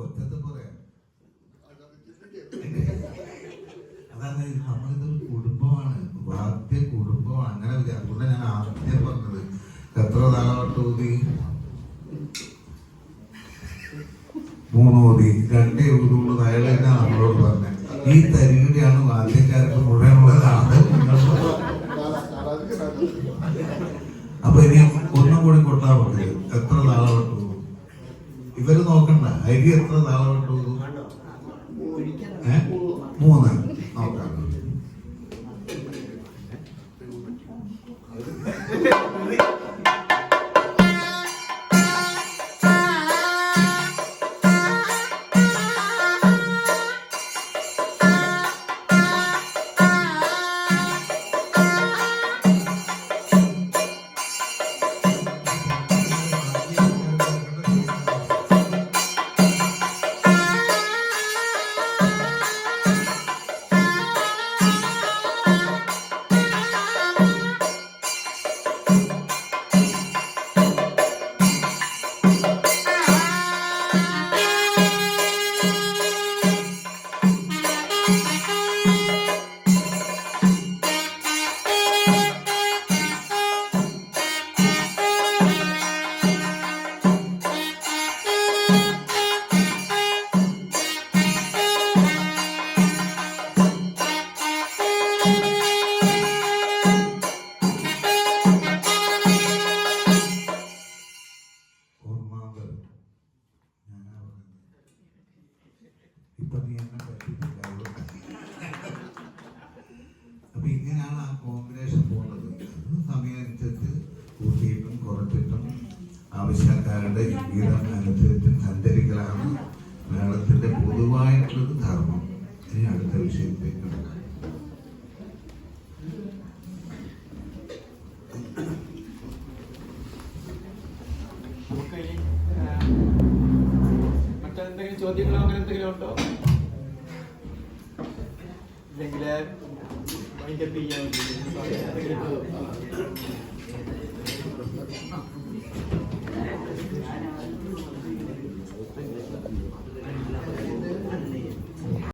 ഒറ്റത്ത് പറയാം. അതാണ് നമ്മളിതൊരു കുടുംബമാണ്, വാദ്യ കുടുംബമാണ്. അങ്ങനെ അതുകൊണ്ട് ഞാൻ ആദ്യം പറഞ്ഞത് എത്ര താളവട്ടം ഊതി? 3 ഊതി. 2 ഊതുള്ളൂ. അയാൾ തന്നെ നമ്മളോട് പറഞ്ഞത് ഈ തരികിടെയാണ് വാദ്യക്കാർക്ക് മുഴുവനുള്ളതാണ്. അപ്പൊ ഇനി ഒന്നും കൂടി കൊട്ടാ പറഞ്ഞത് എത്ര താളവട്ടം ഊതും? ഇവര് നോക്കണ്ട അരി എത്ര താളവട്ടം ഊതും? 3 നോക്കാം. അപ്പൊ ഇങ്ങനെയാണ് ആ കോമ്പിനേഷൻ പോകുന്നത്. സമയം അനുസരിച്ച് കൂട്ടിയിട്ടും കുറച്ചിട്ടും ആവശ്യക്കാരുടെ ഗീതം അനുസരിച്ച് സഞ്ചരിക്കലാണ് മേളത്തിന്റെ പൊതുവായിട്ടുള്ളൊരു ധർമ്മം. ഇനി അടുത്ത വിഷയത്തിലേക്ക് കിടക്കാം. നമുക്ക് ഇനി മറ്റെന്തെങ്കിലും ചോദ്യങ്ങളോ അങ്ങനെ എന്തെങ്കിലും ഉണ്ടോ? ഇല്ലെങ്കിൽ വൈൻഡപ്പ് ചെയ്യാൻ വേണ്ടി